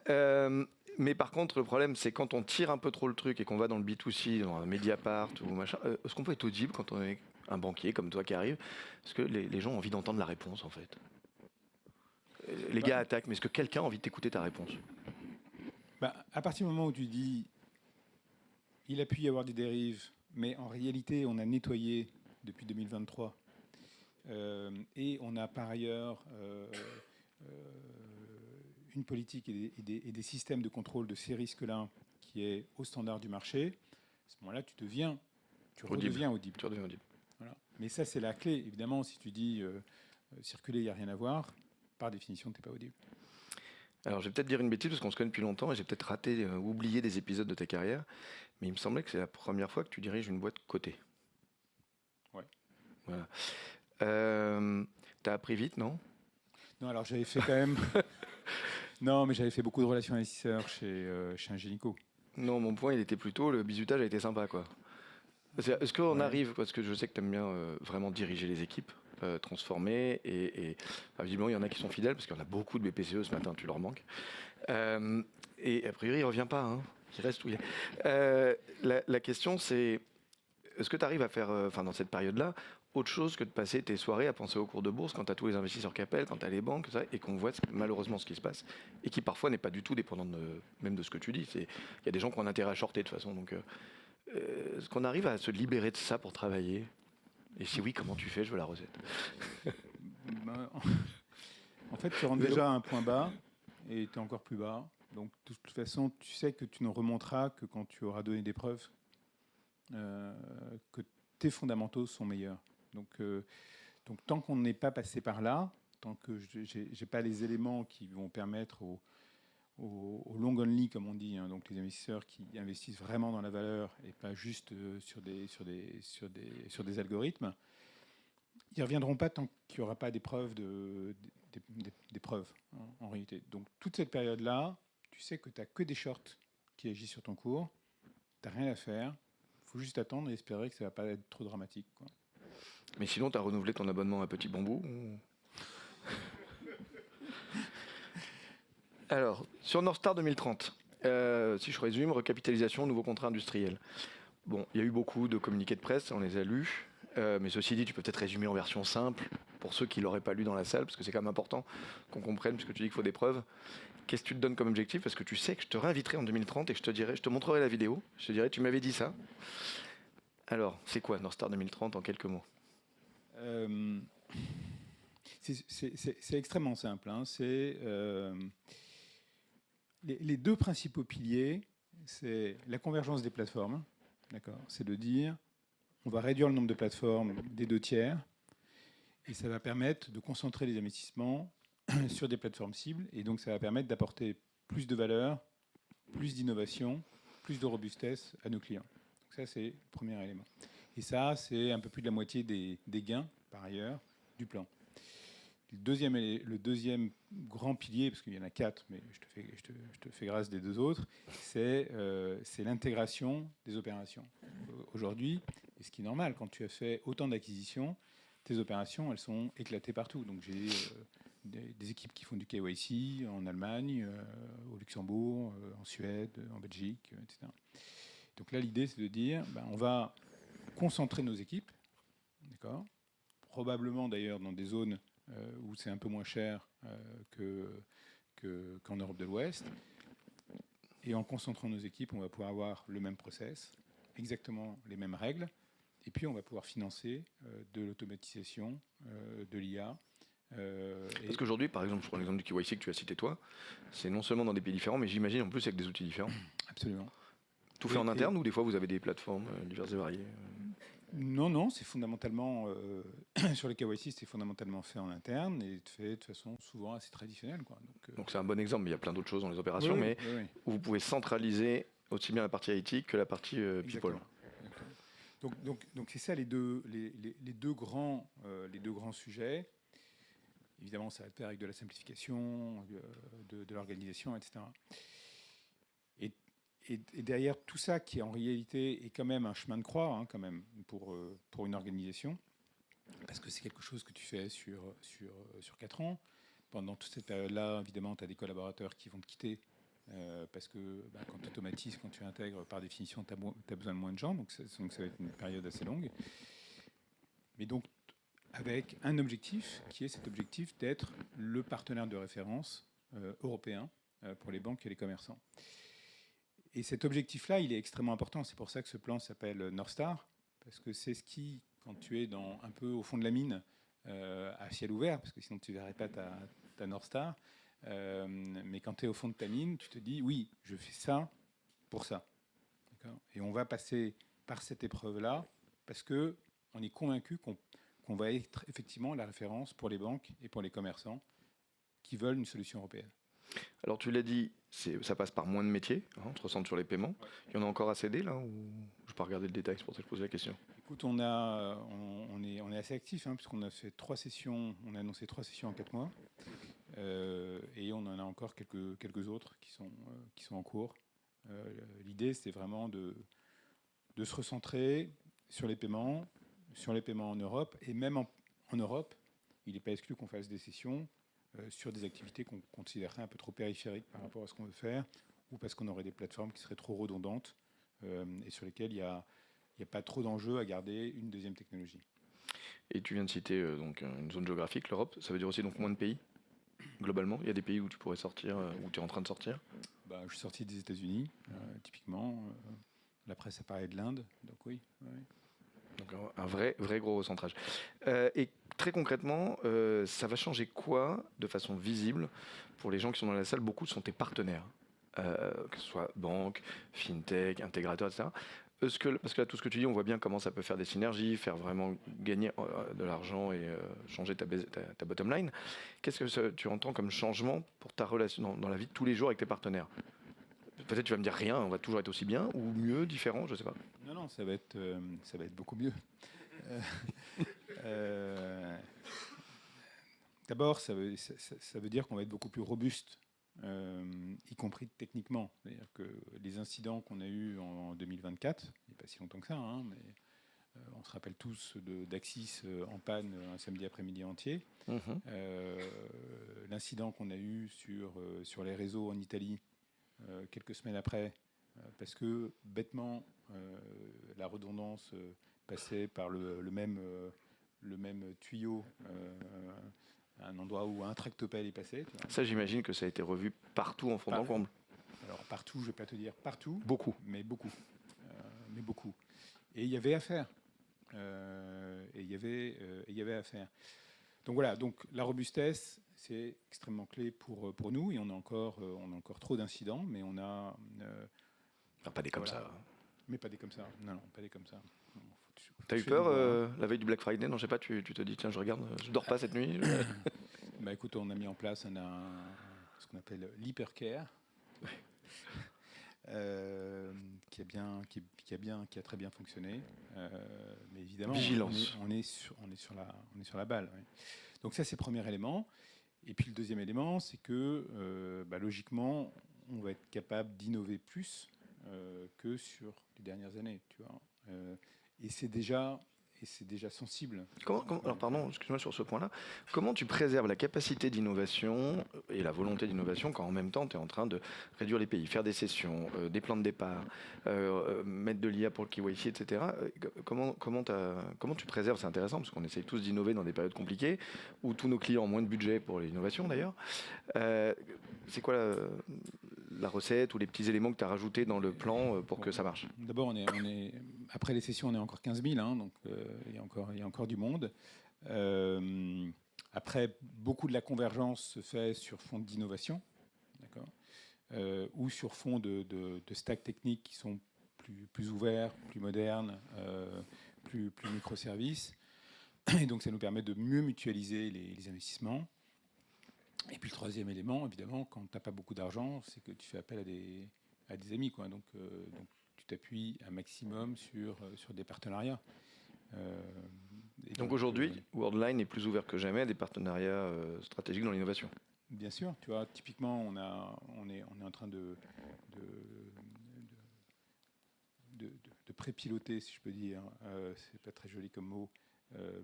Mais par contre, le problème, c'est quand on tire un peu trop le truc et qu'on va dans le B2C, dans un Mediapart ou machin, est-ce qu'on peut être audible quand on est un banquier comme toi qui arrive? Parce que les gens ont envie d'entendre la réponse, en fait. Les gars attaquent, mais est-ce que quelqu'un a envie de t'écouter ta réponse? À partir du moment où tu dis il a pu y avoir des dérives, mais en réalité, on a nettoyé depuis 2023 et on a par ailleurs une politique et des systèmes de contrôle de ces risques-là qui est au standard du marché, à ce moment-là, tu redeviens audible. Tu redeviens audible. Voilà. Mais ça, c'est la clé. Évidemment, si tu dis circuler, il n'y a rien à voir, par définition, tu n'es pas audible. Alors, je vais peut-être dire une bêtise parce qu'on se connaît depuis longtemps et j'ai peut-être raté ou oublié des épisodes de ta carrière, mais il me semblait que c'est la première fois que tu diriges une boîte cotée. Ouais. Voilà. T'as appris vite, non? Non, alors j'avais fait quand même... Non, mais j'avais fait beaucoup de relations investisseurs chez Ingenico. Non, mon point, il était plutôt, le bizutage a été sympa, quoi. Est-ce qu'on arrive, parce que je sais que tu aimes bien vraiment diriger les équipes, transformer, et visiblement, il y en a qui sont fidèles, parce qu'il y en a beaucoup de BPCE ce matin, tu leur manques. Et a priori, il ne revient pas, hein. Il reste où il est. La question, c'est, est-ce que tu arrives à faire, dans cette période-là, autre chose que de passer tes soirées à penser au cours de bourse quand tu as tous les investisseurs qui appellent, quand tu as les banques, ça, et qu'on voit malheureusement ce qui se passe, et qui parfois n'est pas du tout dépendant même de ce que tu dis. Il y a des gens qui ont intérêt à shorter de toute façon. Donc, est-ce qu'on arrive à se libérer de ça pour travailler? Et si oui, comment tu fais? Je veux la recette. En fait, tu rentres déjà à un point bas et tu es encore plus bas. Donc, de toute façon, tu sais que tu ne remonteras que quand tu auras donné des preuves que tes fondamentaux sont meilleurs. Donc tant qu'on n'est pas passé par là, tant que je n'ai pas les éléments qui vont permettre au long only, comme on dit, hein, donc les investisseurs qui investissent vraiment dans la valeur et pas juste sur des algorithmes, ils ne reviendront pas tant qu'il n'y aura pas des preuves, des preuves en réalité. Donc toute cette période-là, tu sais que tu n'as que des shorts qui agissent sur ton cours, tu n'as rien à faire, il faut juste attendre et espérer que ça ne va pas être trop dramatique, quoi. Mais sinon, tu as renouvelé ton abonnement à Petit Bambou ou... Alors, sur North Star 2030, si je résume, recapitalisation, nouveau contrat industriel. Bon, il y a eu beaucoup de communiqués de presse, on les a lus, mais ceci dit, tu peux peut-être résumer en version simple, pour ceux qui ne l'auraient pas lu dans la salle, parce que c'est quand même important qu'on comprenne, puisque tu dis qu'il faut des preuves. Qu'est-ce que tu te donnes comme objectif? Parce que tu sais que je te réinviterai en 2030 et que je te montrerai la vidéo, je te dirai, tu m'avais dit ça. Alors, c'est quoi North Star 2030 en quelques mots? C'est extrêmement simple, hein. C'est les deux principaux piliers, c'est la convergence des plateformes. D'accord. C'est de dire, on va réduire le nombre de plateformes des 2/3, et ça va permettre de concentrer les investissements sur des plateformes cibles, et donc ça va permettre d'apporter plus de valeur, plus d'innovation, plus de robustesse à nos clients. Donc ça, c'est le premier élément. Et ça, c'est un peu plus de la moitié des gains, par ailleurs, du plan. Le deuxième grand pilier, parce qu'il y en a 4, mais je te fais grâce des 2 autres, c'est l'intégration des opérations. Aujourd'hui, et ce qui est normal, quand tu as fait autant d'acquisitions, tes opérations, elles sont éclatées partout. Donc j'ai des équipes qui font du KYC en Allemagne, au Luxembourg, en Suède, en Belgique, etc. Donc là, l'idée, c'est de dire, on va concentrer nos équipes, d'accord, probablement d'ailleurs dans des zones où c'est un peu moins cher qu'en Europe de l'Ouest. Et en concentrant nos équipes, on va pouvoir avoir le même process, exactement les mêmes règles, et puis on va pouvoir financer de l'automatisation, de l'IA. Parce qu'aujourd'hui, par exemple, je prends l'exemple du KYC que tu as cité toi, c'est non seulement dans des pays différents, mais j'imagine en plus avec des outils différents. Absolument. Tout fait en interne ou des fois vous avez des plateformes diverses et variées? Non, c'est fondamentalement, sur les KYC, c'est fondamentalement fait en interne et fait de façon souvent assez traditionnelle, quoi. Donc c'est un bon exemple, mais il y a plein d'autres choses dans les opérations, oui, mais oui. où vous pouvez centraliser aussi bien la partie IT que la partie people. Exactement. Donc c'est ça les deux grands sujets. Évidemment, ça va être avec de la simplification, de l'organisation, etc. Et derrière tout ça, qui en réalité est quand même un chemin de croix, quand même, pour une organisation, parce que c'est quelque chose que tu fais sur 4 ans. Pendant toute cette période-là, évidemment, tu as des collaborateurs qui vont te quitter, parce que quand tu automatises, quand tu intègres, par définition, tu as besoin de moins de gens, donc ça va être une période assez longue. Mais donc, avec un objectif, qui est cet objectif d'être le partenaire de référence européen pour les banques et les commerçants. Et cet objectif-là, il est extrêmement important. C'est pour ça que ce plan s'appelle North Star, parce que c'est ce qui, quand tu es un peu au fond de la mine, à ciel ouvert, parce que sinon tu ne verrais pas ta North Star, mais quand tu es au fond de ta mine, tu te dis, oui, je fais ça pour ça. Et on va passer par cette épreuve-là, parce qu'on est convaincu qu'on va être effectivement la référence pour les banques et pour les commerçants qui veulent une solution européenne. Alors tu l'as dit, ça passe par moins de métiers, on te ressent sur les paiements. Ouais. Il y en a encore assez là ou je peux pas regarder le détail, c'est pour ça que je pose la question. Écoute, on est assez actif, puisqu'on a fait 3 sessions, on a annoncé 3 sessions en 4 mois, et on en a encore quelques autres qui sont en cours. L'idée, c'est vraiment de se recentrer sur les paiements en Europe, et même en Europe, il n'est pas exclu qu'on fasse des sessions sur des activités qu'on considérerait un peu trop périphériques par rapport à ce qu'on veut faire, ou parce qu'on aurait des plateformes qui seraient trop redondantes et sur lesquelles il n'y a pas trop d'enjeux à garder une deuxième technologie. Et tu viens de citer donc une zone géographique, l'Europe, ça veut dire aussi donc moins de pays globalement? Il y a des pays où tu pourrais sortir, où tu es en train de sortir? Je suis sorti des États-Unis, typiquement. La presse a parlé de l'Inde, donc oui. Donc un vrai gros recentrage. Et très concrètement, ça va changer quoi de façon visible pour les gens qui sont dans la salle? Beaucoup sont tes partenaires, que ce soit banque, fintech, intégrateur, etc. Parce que là, tout ce que tu dis, on voit bien comment ça peut faire des synergies, faire vraiment gagner de l'argent et changer ta bottom line. Qu'est-ce que tu entends comme changement pour ta relation dans la vie de tous les jours avec tes partenaires? Peut-être tu vas me dire rien, on va toujours être aussi bien, ou mieux, différent, je sais pas. Non, ça va être beaucoup mieux. D'abord, ça veut dire qu'on va être beaucoup plus robuste, y compris techniquement. C'est-à-dire que les incidents qu'on a eus en 2024, il n'y a pas si longtemps que ça, mais on se rappelle tous d'Axis en panne un samedi après-midi entier. L'incident qu'on a eu sur les réseaux en Italie, quelques semaines après, parce que bêtement la redondance passait par le même tuyau à un endroit où un tractopelle est passé. Ça, j'imagine que ça a été revu partout en fond en comble. Alors partout, je ne vais pas te dire partout. Beaucoup. Mais beaucoup. Et il y avait à faire. Il y avait à faire. Donc voilà, la robustesse, c'est extrêmement clé pour nous, et on a encore trop d'incidents, mais on a... pas des comme ça. Mais pas des comme ça. Non, pas des comme ça. T'as eu peur la veille du Black Friday? Non, je sais pas, tu te dis, tiens, je regarde, je dors pas cette nuit. Écoute, on a mis en place ce qu'on appelle l'hypercare, qui a très bien fonctionné. Mais évidemment, Vigilance. on est sur la balle. Ouais. Donc ça, c'est le premier élément. Et puis le deuxième élément, c'est que logiquement, on va être capable d'innover plus que sur les dernières années. Tu vois. Et c'est déjà sensible. Alors pardon, excuse-moi sur ce point-là. Comment tu préserves la capacité d'innovation et la volonté d'innovation quand en même temps tu es en train de réduire les pays, faire des sessions, des plans de départ, mettre de l'IA pour le KYC, etc. Comment tu préserves? C'est intéressant parce qu'on essaye tous d'innover dans des périodes compliquées où tous nos clients ont moins de budget pour l'innovation d'ailleurs. C'est quoi la recette ou les petits éléments que tu as rajoutés dans le plan pour que ça marche? D'abord, après les sessions, on est encore 15 000, hein, donc il y a encore du monde. Après, beaucoup de la convergence se fait sur fond d'innovation, d'accord, ou sur fond de stacks techniques qui sont plus ouverts, plus modernes, plus microservices. Et donc, ça nous permet de mieux mutualiser les investissements. Et puis le troisième élément, évidemment, quand tu n'as pas beaucoup d'argent, c'est que tu fais appel à des amis, quoi. Donc tu t'appuies un maximum sur des partenariats. Donc aujourd'hui, Worldline est plus ouvert que jamais à des partenariats stratégiques dans l'innovation. Bien sûr, tu vois, typiquement, on est en train de pré-piloter, si je peux dire, c'est pas très joli comme mot,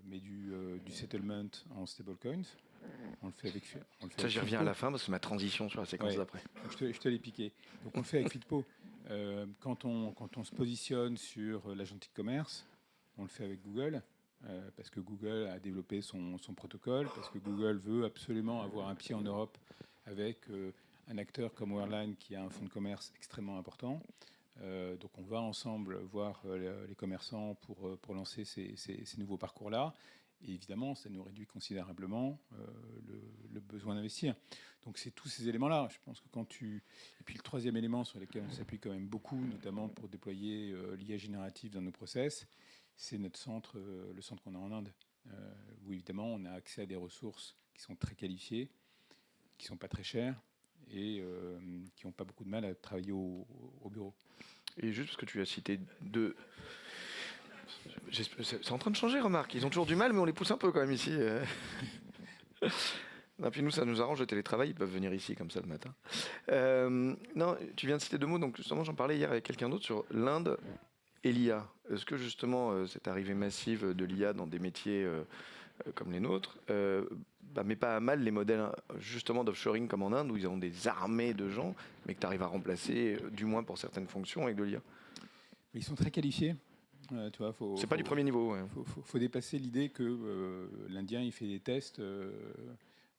mais du settlement en stablecoins. On le fait avec. Ça, j'y reviens à la fin parce que c'est ma transition sur la séquence d'après. Je te l'ai piqué. Donc on le fait avec Fitpo. Quand on se positionne sur l'agentique commerce, on le fait avec Google, parce que Google a développé son protocole, parce que Google veut absolument avoir un pied en Europe avec un acteur comme Worldline qui a un fonds de commerce extrêmement important. Donc on va ensemble voir les commerçants pour lancer ces nouveaux parcours-là. Et évidemment, ça nous réduit considérablement le besoin d'investir. Donc c'est tous ces éléments-là. Je pense que Et puis le troisième élément sur lequel on s'appuie quand même beaucoup, notamment pour déployer l'IA générative dans nos process, c'est le centre qu'on a en Inde, où évidemment on a accès à des ressources qui sont très qualifiées, qui ne sont pas très chères et qui n'ont pas beaucoup de mal à travailler au bureau. Et juste parce que tu as cité deux... C'est en train de changer, remarque. Ils ont toujours du mal, mais on les pousse un peu quand même ici. Non, puis nous, ça nous arrange le télétravail. Ils peuvent venir ici comme ça le matin. Non, tu viens de citer deux mots. Donc justement, j'en parlais hier avec quelqu'un d'autre sur l'Inde et l'IA. Est-ce que justement cette arrivée massive de l'IA dans des métiers comme les nôtres met pas à mal les modèles justement d'offshoring comme en Inde où ils ont des armées de gens, mais que tu arrives à remplacer, du moins pour certaines fonctions, avec de l'IA? Mais ils sont très qualifiés. C'est pas du premier niveau. Ouais. Faut dépasser l'idée que l'Indien il fait des tests,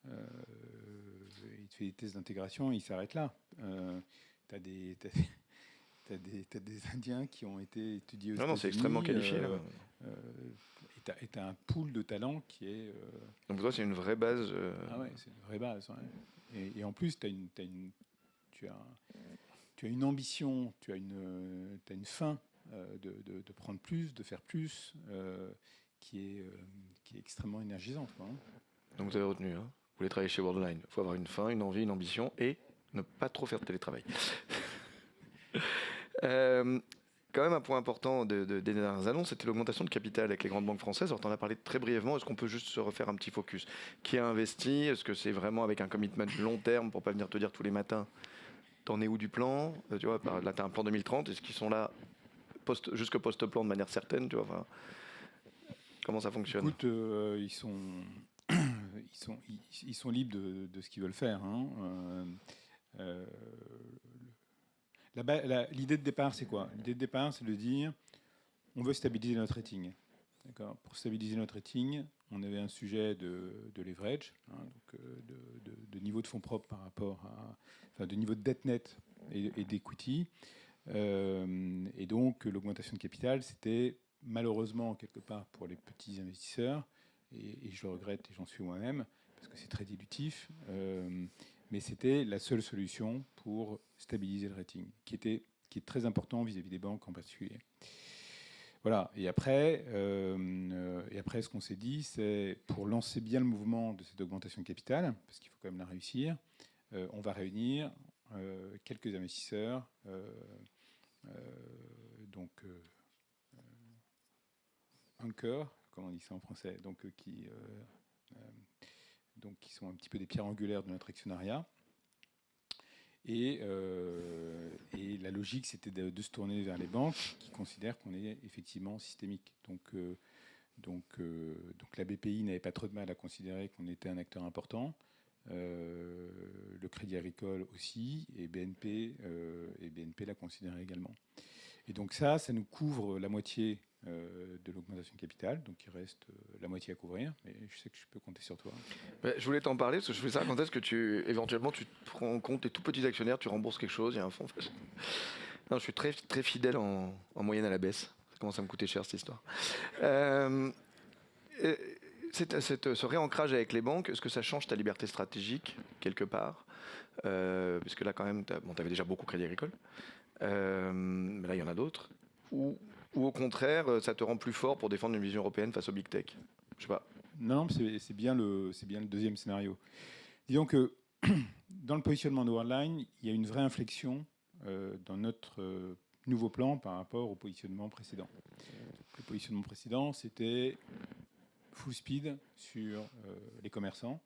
il fait des tests d'intégration, il s'arrête là. T'as des Indiens qui ont été étudiés aux États-Unis. Non, c'est extrêmement qualifié. Là. Et t'as un pool de talents qui est. Donc toi, c'est une vraie base. Ah ouais, c'est une vraie base. Ouais. Et en plus, tu as une ambition, tu as une faim. De prendre plus, de faire plus, qui est extrêmement énergisante. Quoi, hein. Donc vous avez retenu, hein, vous voulez travailler chez Worldline, il faut avoir une faim, une envie, une ambition et ne pas trop faire de télétravail. Quand même un point important des dernières annonces, c'était l'augmentation de capital avec les grandes banques françaises. Alors tu en as parlé très brièvement, est-ce qu'on peut juste se refaire un petit focus? Qui a investi? Est-ce que c'est vraiment avec un commitment long terme pour ne pas venir te dire tous les matins t'en es où du plan? Tu vois, là tu as un plan 2030, est-ce qu'ils sont là jusque post-plan de manière certaine, tu vois, enfin, comment ça fonctionne? Écoute, ils sont libres de ce qu'ils veulent faire. Hein. L'idée de départ, c'est quoi? L'idée de départ, c'est de dire, on veut stabiliser notre rating. D'accord. Pour stabiliser notre rating, on avait un sujet de leverage, hein, donc de niveau de fonds propres par rapport de niveau de dette nette et d'equity. Et donc l'augmentation de capital, c'était malheureusement quelque part pour les petits investisseurs, et je le regrette et j'en suis moi-même, parce que c'est très dilutif, mais c'était la seule solution pour stabiliser le rating, qui est très important vis-à-vis des banques en particulier. Voilà, et après ce qu'on s'est dit, c'est pour lancer bien le mouvement de cette augmentation de capital, parce qu'il faut quand même la réussir, on va réunir quelques investisseurs donc anchor, comme on dit ça en français, donc qui sont un petit peu des pierres angulaires de notre actionnariat. Et la logique, c'était de se tourner vers les banques qui considèrent qu'on est effectivement systémique. Donc la BPI n'avait pas trop de mal à considérer qu'on était un acteur important. Le Crédit Agricole aussi, et BNP l'a considéré également. Et donc ça nous couvre la moitié de l'augmentation de capital, donc il reste la moitié à couvrir, mais je sais que je peux compter sur toi. Je voulais t'en parler, parce que je voulais savoir quand est-ce que éventuellement, tu te rends compte, tes tout petits actionnaires, tu rembourses quelque chose, il y a un fonds. Non, je suis très, très fidèle en moyenne à la baisse. Ça commence à me coûter cher, cette histoire. Ce réancrage avec les banques, est-ce que ça change ta liberté stratégique, quelque part parce que là, quand même, tu avais déjà beaucoup Crédit Agricole, mais là, il y en a d'autres. Ou au contraire, ça te rend plus fort pour défendre une vision européenne face aux big tech? Je sais pas. Non, c'est bien le deuxième scénario. Disons que dans le positionnement de Worldline, il y a une vraie inflexion dans notre nouveau plan par rapport au positionnement précédent. Le positionnement précédent, c'était full speed sur les commerçants.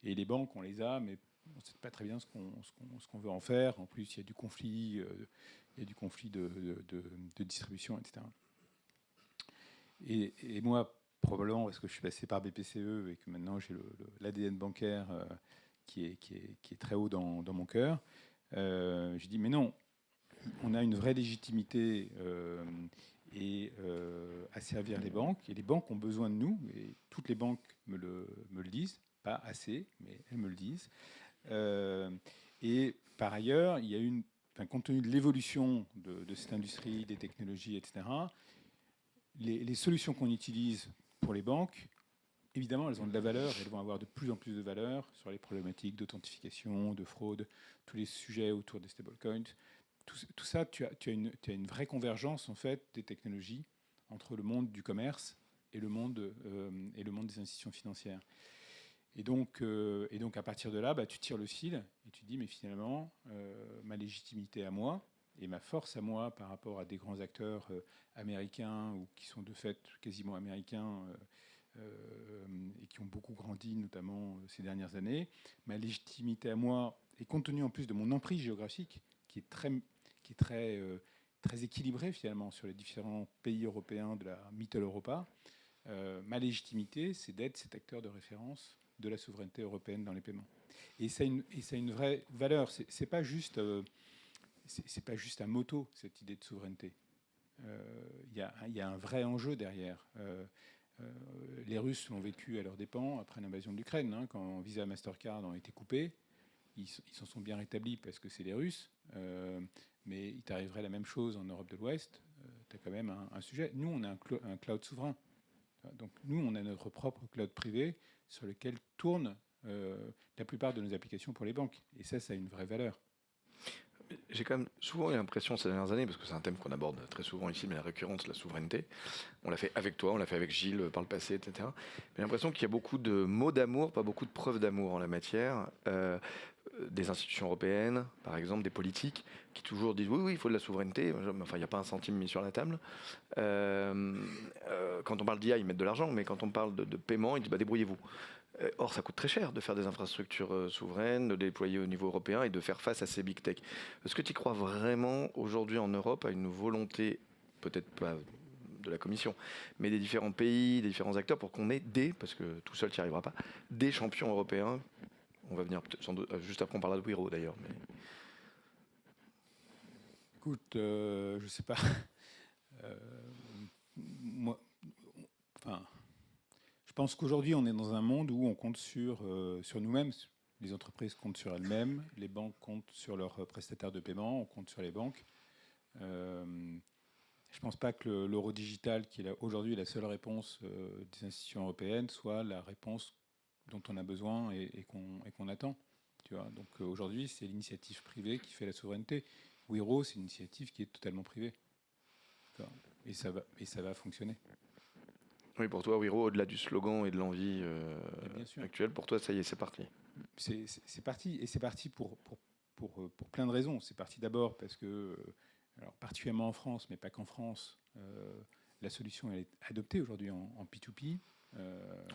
Et les banques, on les a, mais on ne sait pas très bien ce qu'on veut en faire. En plus, il y a du conflit, de distribution, etc. Et moi, probablement, parce que je suis passé par BPCE et que maintenant j'ai l'ADN bancaire qui est très haut dans mon cœur, je dis, mais non, on a une vraie légitimité à servir les banques, et les banques ont besoin de nous, et toutes les banques me le disent, pas assez, mais elles me le disent. Et par ailleurs, il y a compte tenu de l'évolution de cette industrie, des technologies, etc., les solutions qu'on utilise pour les banques, évidemment, elles ont de la valeur, elles vont avoir de plus en plus de valeur sur les problématiques d'authentification, de fraude, tous les sujets autour des stablecoins. Tout ça, tu as une vraie convergence en fait des technologies entre le monde du commerce et le monde des institutions financières. Et donc à partir de là, tu tires le fil et tu dis, mais finalement, ma légitimité à moi et ma force à moi par rapport à des grands acteurs américains ou qui sont de fait quasiment américains et qui ont beaucoup grandi, notamment ces dernières années, ma légitimité à moi, et compte tenu en plus de mon emprise géographique, qui est très équilibrée finalement sur les différents pays européens de la Middle Europa, ma légitimité, c'est d'être cet acteur de référence de la souveraineté européenne dans les paiements. Et ça a une vraie valeur. C'est pas juste un motto, cette idée de souveraineté. Il y a un vrai enjeu derrière. Les Russes l'ont vécu à leurs dépens après l'invasion de l'Ukraine. Hein, quand Visa et Mastercard ont été coupés, ils s'en sont bien rétablis parce que c'est les Russes. Mais il t'arriverait la même chose en Europe de l'Ouest. Tu as quand même un sujet. Nous, on a un cloud souverain. Donc nous, on a notre propre cloud privé sur lequel tournent la plupart de nos applications pour les banques. Et ça a une vraie valeur. J'ai quand même souvent eu l'impression ces dernières années, parce que c'est un thème qu'on aborde très souvent ici, mais la récurrence, la souveraineté, on l'a fait avec toi, on l'a fait avec Gilles par le passé, etc. J'ai l'impression qu'il y a beaucoup de mots d'amour, pas beaucoup de preuves d'amour en la matière. Des institutions européennes, par exemple, des politiques, qui toujours disent oui, il faut de la souveraineté. Enfin, il n'y a pas un centime mis sur la table. Quand on parle d'IA, ils mettent de l'argent, mais quand on parle de paiement, ils disent débrouillez-vous. Or, ça coûte très cher de faire des infrastructures souveraines, de déployer au niveau européen et de faire face à ces big tech. Est-ce que tu crois vraiment aujourd'hui en Europe à une volonté, peut-être pas de la Commission, mais des différents pays, des différents acteurs pour qu'on ait parce que tout seul tu n'y arriveras pas, des champions européens? On va venir sans doute, juste après on parlera de Wiro d'ailleurs. Mais... Écoute, je sais pas. Moi, je pense qu'aujourd'hui, on est dans un monde où on compte sur nous-mêmes. Les entreprises comptent sur elles-mêmes, les banques comptent sur leurs prestataires de paiement, on compte sur les banques. Je ne pense pas que l'euro digital, qui est aujourd'hui la seule réponse des institutions européennes, soit la réponse dont on a besoin et qu'on attend. Tu vois. Donc aujourd'hui, c'est l'initiative privée qui fait la souveraineté. Wiro, c'est une initiative qui est totalement privée. Et ça va fonctionner. Oui, pour toi, Wiro, au-delà du slogan et de l'envie actuelle, pour toi, ça y est, c'est parti. C'est parti, et c'est parti pour plein de raisons. C'est parti d'abord parce que alors particulièrement en France, mais pas qu'en France, la solution elle est adoptée aujourd'hui en P2P.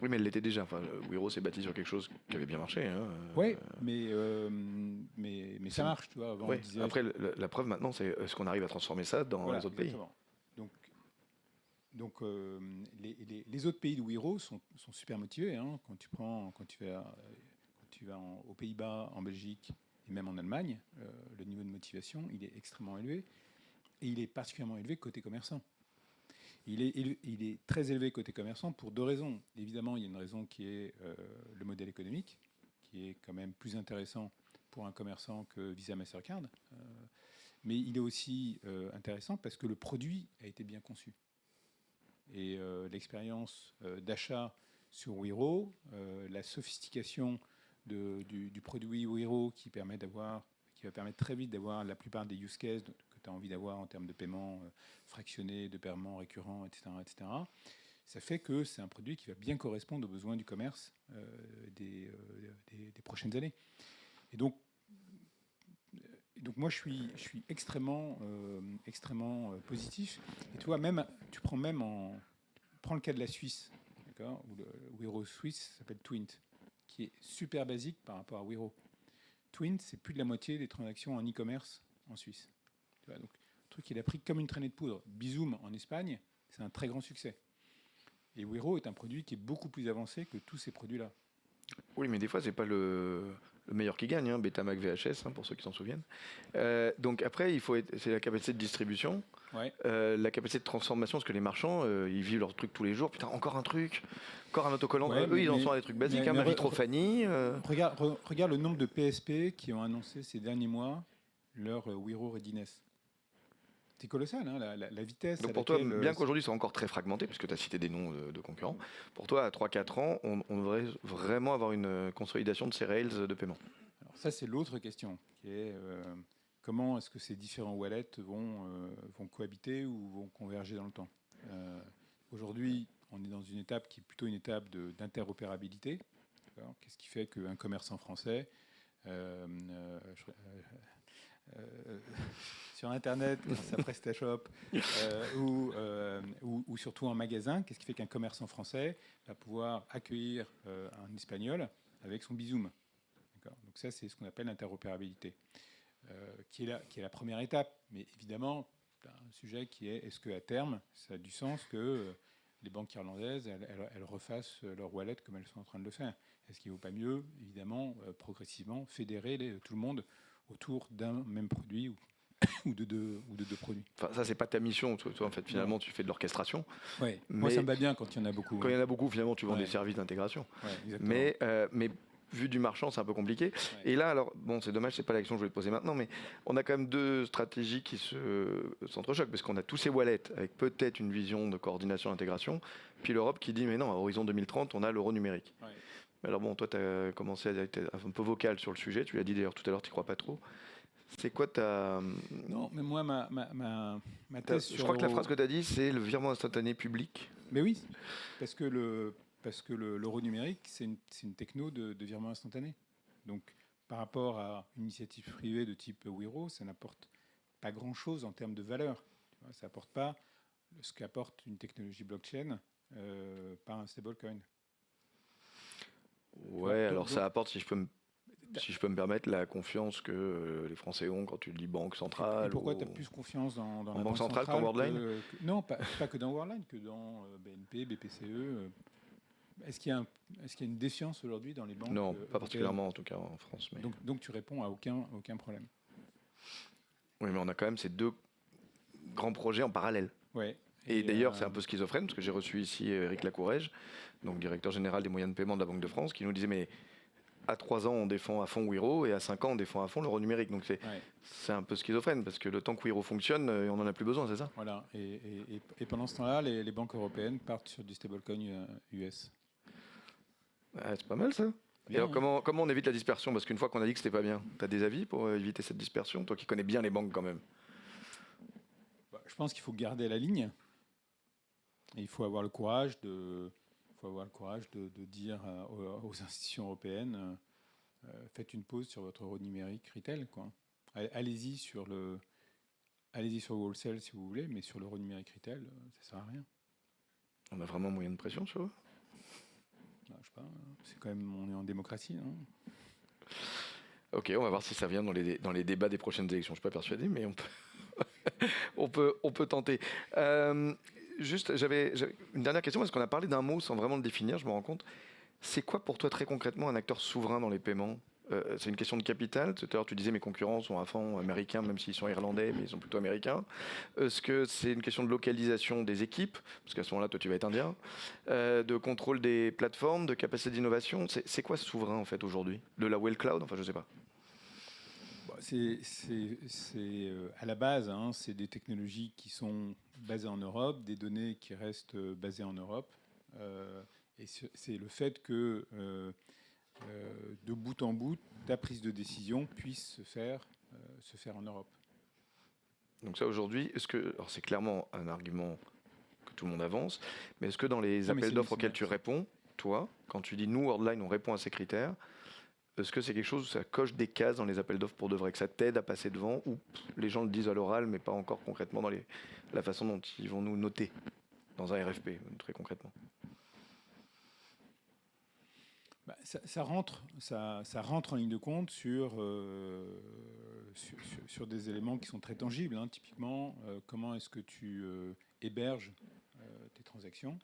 Oui, mais elle l'était déjà. Enfin, Wiro s'est bâti sur quelque chose qui avait bien marché. Hein. Ouais, mais ça marche, tu vois. Avant, Ouais. on disait, Après, la preuve maintenant, c'est est-ce qu'on arrive à transformer ça dans voilà, les autres exactement. Donc les autres pays de Wiro sont super motivés. Hein. Quand tu vas aux Pays-Bas, en Belgique et même en Allemagne, le niveau de motivation il est extrêmement élevé et il est particulièrement élevé côté commerçant. Il est très élevé côté commerçant pour deux raisons. Évidemment, il y a une raison qui est le modèle économique, qui est quand même plus intéressant pour un commerçant que Visa Mastercard. Mais il est aussi intéressant parce que le produit a été bien conçu. Et l'expérience d'achat sur Wiro, la sophistication du produit Wiro qui va permettre très vite d'avoir la plupart des use cases que tu as envie d'avoir en termes de paiement fractionné, de paiement récurrent, etc., ça fait que c'est un produit qui va bien correspondre aux besoins du commerce des prochaines années. Et donc moi, je suis extrêmement positif. Et tu vois, prends le cas de la Suisse, d'accord, où le Wiro suisse s'appelle Twint, qui est super basique par rapport à Wiro. Twint, c'est plus de la moitié des transactions en e-commerce en Suisse. Tu vois, donc, le truc, il a pris comme une traînée de poudre. Bizum en Espagne, c'est un très grand succès. Et Wiro est un produit qui est beaucoup plus avancé que tous ces produits-là. Oui, mais des fois, c'est pas le meilleur qui gagne, hein, Betamax VHS, hein, pour ceux qui s'en souviennent. Donc après, c'est la capacité de distribution, Ouais. la capacité de transformation, parce que les marchands, ils vivent leur truc tous les jours. Putain, encore un truc, encore un autocollant. Ouais, Eux, ils en sont à des trucs basiques, hein, ma Vitrofanie. Regarde le nombre de PSP qui ont annoncé ces derniers mois leur Wiro Readiness. C'est colossal, hein, la vitesse. Donc à pour toi, laquelle, bien qu'aujourd'hui c'est encore très fragmenté, puisque tu as cité des noms de concurrents, pour toi, à 3-4 ans, on devrait vraiment avoir une consolidation de ces rails de paiement. Alors ça, c'est l'autre question, qui est comment est-ce que ces différents wallets vont cohabiter ou vont converger dans le temps. Aujourd'hui, on est dans une étape qui est plutôt une étape d'interopérabilité. Qu'est-ce qui fait qu'un commerçant français sur Internet, grâce à PrestaShop, ou surtout en magasin, qu'est-ce qui fait qu'un commerçant français va pouvoir accueillir un Espagnol avec son Bizum. Donc ça, c'est ce qu'on appelle l'interopérabilité, qui est la première étape. Mais évidemment, un sujet qui est, est-ce qu'à terme, ça a du sens que les banques irlandaises, elles refassent leur wallet comme elles sont en train de le faire? Est-ce qu'il ne vaut pas mieux, évidemment, progressivement, fédérer tout le monde autour d'un même produit ou de deux produits? Enfin, ça, c'est pas ta mission. Toi, en fait, finalement, tu fais de l'orchestration. Ouais. Moi, ça me va bien quand il y en a beaucoup. Quand il y en a beaucoup, finalement, tu vends des services d'intégration. Ouais, mais vu du marchand, c'est un peu compliqué. Ouais. Et là, alors, bon, c'est dommage, c'est pas la question que je voulais te poser maintenant, mais on a quand même deux stratégies qui s'entrechoquent, parce qu'on a tous ces wallets avec peut-être une vision de coordination, d'intégration, puis l'Europe qui dit, mais non, à horizon 2030, on a l'euro numérique. Ouais. Alors bon, toi, tu as commencé à être un peu vocal sur le sujet, tu l'as dit d'ailleurs tout à l'heure, tu n'y crois pas trop. C'est quoi ta... Non, mais moi, ma thèse sur... Je crois que la phrase que tu as dit, c'est le virement instantané public. Mais oui, parce que l'euro numérique, c'est une techno de virement instantané. Donc, par rapport à une initiative privée de type Wiro, ça n'apporte pas grand-chose en termes de valeur. Ça n'apporte pas ce qu'apporte une technologie blockchain par un stablecoin. Ouais, alors ça apporte, si je peux me permettre, la confiance que les Français ont quand tu dis banque centrale. Et pourquoi tu as plus confiance dans la banque centrale qu'en Worldline non, pas que dans Worldline, que dans BNP, BPCE. Est-ce qu'il y a une défiance aujourd'hui dans les banques? Non, pas particulièrement en tout cas en France. Mais... Donc tu réponds à aucun problème. Oui, mais on a quand même ces deux grands projets en parallèle. Ouais. Et d'ailleurs, c'est un peu schizophrène, parce que j'ai reçu ici Eric Lacourège, donc directeur général des moyens de paiement de la Banque de France, qui nous disait, mais à 3 ans, on défend à fond Wiro, et à 5 ans, on défend à fond l'euro numérique. Donc c'est un peu schizophrène, parce que le temps que Wiro fonctionne, on n'en a plus besoin, c'est ça? Voilà. Et pendant ce temps-là, les banques européennes partent sur du stablecoin US. Ah, c'est pas mal, ça. Et alors, comment on évite la dispersion? Parce qu'une fois qu'on a dit que c'était pas bien, tu as des avis pour éviter cette dispersion? Toi qui connais bien les banques quand même. Je pense qu'il faut garder la ligne. Et il faut avoir le courage de dire aux institutions européennes, faites une pause sur votre euro numérique retail, quoi. Allez-y allez-y sur wholesale si vous voulez, mais sur l'euro numérique retail, ça sert à rien. On a vraiment moyen de pression sur eux? Je sais pas, c'est quand même, on est en démocratie, non? Ok, on va voir si ça vient dans les débats des prochaines élections. Je ne suis pas persuadé, mais on peut tenter. Juste, j'avais une dernière question, parce qu'on a parlé d'un mot sans vraiment le définir, je me rends compte. C'est quoi pour toi très concrètement un acteur souverain dans les paiements? C'est une question de capital. Tout à l'heure, tu disais mes concurrents sont à fond américains, même s'ils sont irlandais, mais ils sont plutôt américains. Est-ce que c'est une question de localisation des équipes? Parce qu'à ce moment-là, toi, tu vas être indien. De contrôle des plateformes, de capacité d'innovation. C'est quoi souverain, en fait, aujourd'hui? De la Well Cloud? Enfin, je sais pas. À la base, hein, c'est des technologies qui sont basées en Europe, des données qui restent basées en Europe. Et c'est le fait que, de bout en bout, ta prise de décision puisse se faire en Europe. Donc ça, aujourd'hui, alors c'est clairement un argument que tout le monde avance, mais est-ce que dans les appels d'offres auxquels tu réponds, toi, quand tu dis nous, Worldline, on répond à ces critères, est-ce que c'est quelque chose où ça coche des cases dans les appels d'offres pour de vrai, que ça t'aide à passer devant, ou les gens le disent à l'oral, mais pas encore concrètement dans la façon dont ils vont nous noter dans un RFP, très concrètement? Ça rentre en ligne de compte sur des éléments qui sont très tangibles, hein. Typiquement, comment est-ce que tu héberges tes transactions?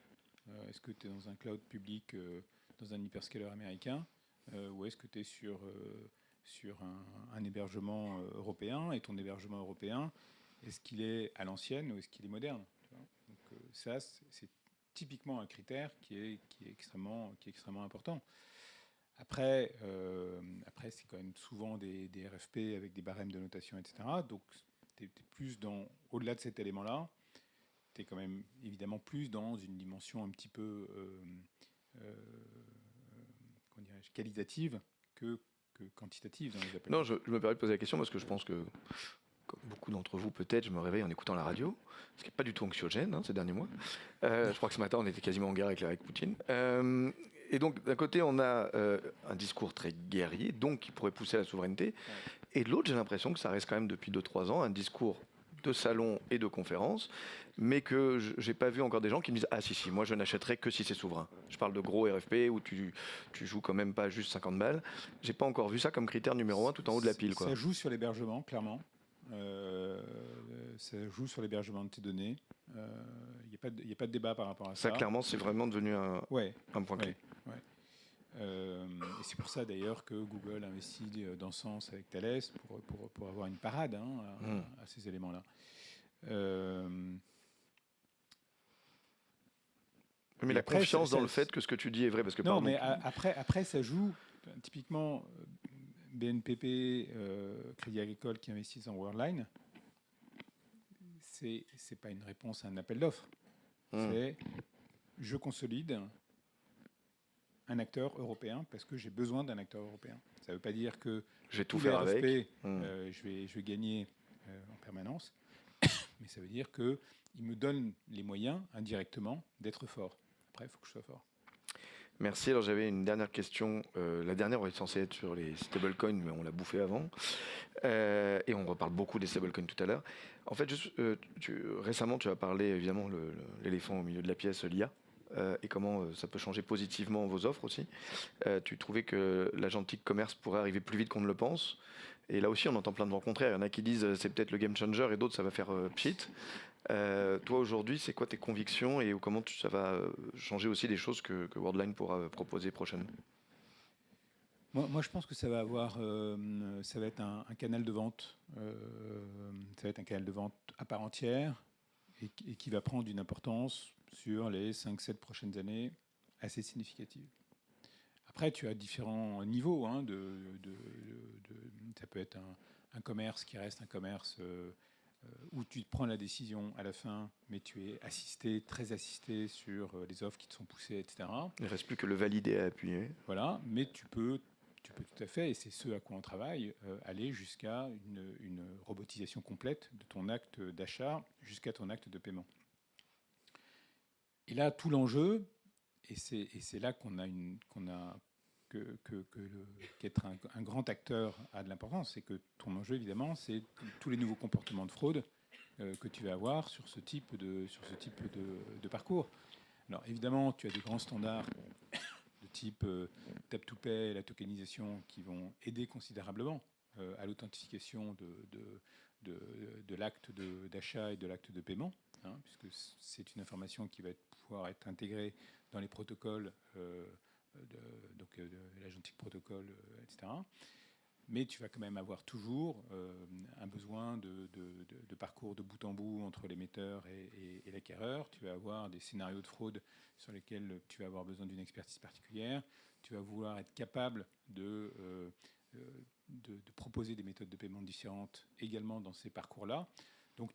Est-ce que tu es dans un cloud public, dans un hyperscaler américain, ou est-ce que tu es sur un hébergement européen? Et ton hébergement européen, est-ce qu'il est à l'ancienne ou est-ce qu'il est moderne? Donc, ça, c'est typiquement un critère qui est extrêmement important. Après, c'est quand même souvent des RFP avec des barèmes de notation, etc. Donc, tu es plus au-delà de cet élément-là, tu es quand même évidemment plus dans une dimension un petit peu qualitative que quantitative dans les appels. Non, je me permets de poser la question parce que je pense que, comme beaucoup d'entre vous peut-être, je me réveille en écoutant la radio, ce qui n'est pas du tout anxiogène ces derniers mois. Je crois que ce matin, on était quasiment en guerre avec Poutine. Et donc, d'un côté, on a un discours très guerrier, donc qui pourrait pousser à la souveraineté. Ouais. Et de l'autre, j'ai l'impression que ça reste quand même depuis 2-3 ans un discours de salon et de conférence, mais que j'ai pas vu encore des gens qui me disent « Ah si, moi je n'achèterai que si c'est souverain ». Je parle de gros RFP où tu joues quand même pas juste 50 balles. J'ai pas encore vu ça comme critère numéro 1 tout en haut de la pile, quoi. Ça joue sur l'hébergement, clairement. Ça joue sur l'hébergement de tes données. Il n'y a pas de débat par rapport à ça. Ça, clairement, c'est vraiment devenu un point clé. Ouais. Et c'est pour ça d'ailleurs que Google investit dans ce sens avec Thales pour avoir une parade à ces éléments-là. Mais la confiance dans le fait que ce que tu dis est vrai, parce que non, mais après ça joue typiquement BNPP, Crédit Agricole qui investissent en Worldline. C'est pas une réponse à un appel d'offres. C'est je consolide un acteur européen parce que j'ai besoin d'un acteur européen. Ça ne veut pas dire que je vais tout faire RFP, avec. Je vais gagner en permanence, mais ça veut dire qu'il me donne les moyens indirectement d'être fort. Après, il faut que je sois fort. Merci. Alors j'avais une dernière question. La dernière aurait censée être sur les stablecoins, mais on l'a bouffé avant. Et on reparle beaucoup des stablecoins tout à l'heure. En fait, récemment, tu as parlé évidemment l'éléphant au milieu de la pièce, l'IA. Et comment ça peut changer positivement vos offres aussi. Tu trouvais que l'agentic commerce pourrait arriver plus vite qu'on ne le pense. Et là aussi, on entend plein de vents contraires. Il y en a qui disent c'est peut-être le game changer et d'autres ça va faire pchit. Toi aujourd'hui, c'est quoi tes convictions et comment ça va changer aussi des choses que Worldline pourra proposer prochainement? Moi, je pense que ça va être un canal de vente. Ça va être un canal de vente à part entière et qui va prendre une importance sur les 5-7 prochaines années assez significative. Après, tu as différents niveaux. Ça peut être un commerce qui reste un commerce où tu prends la décision à la fin, mais tu es très assisté sur les offres qui te sont poussées, etc. Il ne reste plus que le valider à appuyer. Voilà, mais tu peux tout à fait, et c'est ce à quoi on travaille, aller jusqu'à une robotisation complète de ton acte d'achat jusqu'à ton acte de paiement. Et là, tout l'enjeu, et c'est là qu'être un grand acteur a de l'importance, c'est que ton enjeu, évidemment, c'est tous les nouveaux comportements de fraude que tu vas avoir sur ce type de parcours. Alors évidemment, tu as des grands standards de type Tap to Pay, la tokenisation, qui vont aider considérablement à l'authentification de l'acte d'achat et de l'acte de paiement, hein, puisque c'est une information qui va pouvoir être intégrée dans les protocoles, de l'agentic protocole, etc. Mais tu vas quand même avoir toujours un besoin de parcours de bout en bout entre l'émetteur et l'acquéreur. Tu vas avoir des scénarios de fraude sur lesquels tu vas avoir besoin d'une expertise particulière. Tu vas vouloir être capable de proposer des méthodes de paiement différentes également dans ces parcours-là. Donc,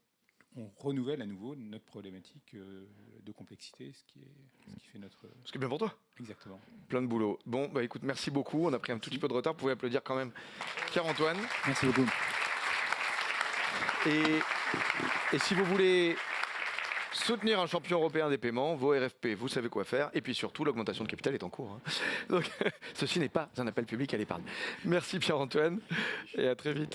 on renouvelle à nouveau notre problématique de complexité, ce qui fait notre... Ce qui est bien pour toi. Exactement. Plein de boulot. Bon, bah écoute, merci beaucoup. On a pris un tout petit peu de retard. Vous pouvez applaudir quand même Pierre-Antoine. Merci beaucoup. Et si vous voulez soutenir un champion européen des paiements, vos RFP, vous savez quoi faire. Et puis surtout, l'augmentation de capital est en cours, hein. Donc, ceci n'est pas un appel public à l'épargne. Merci Pierre-Antoine et à très vite.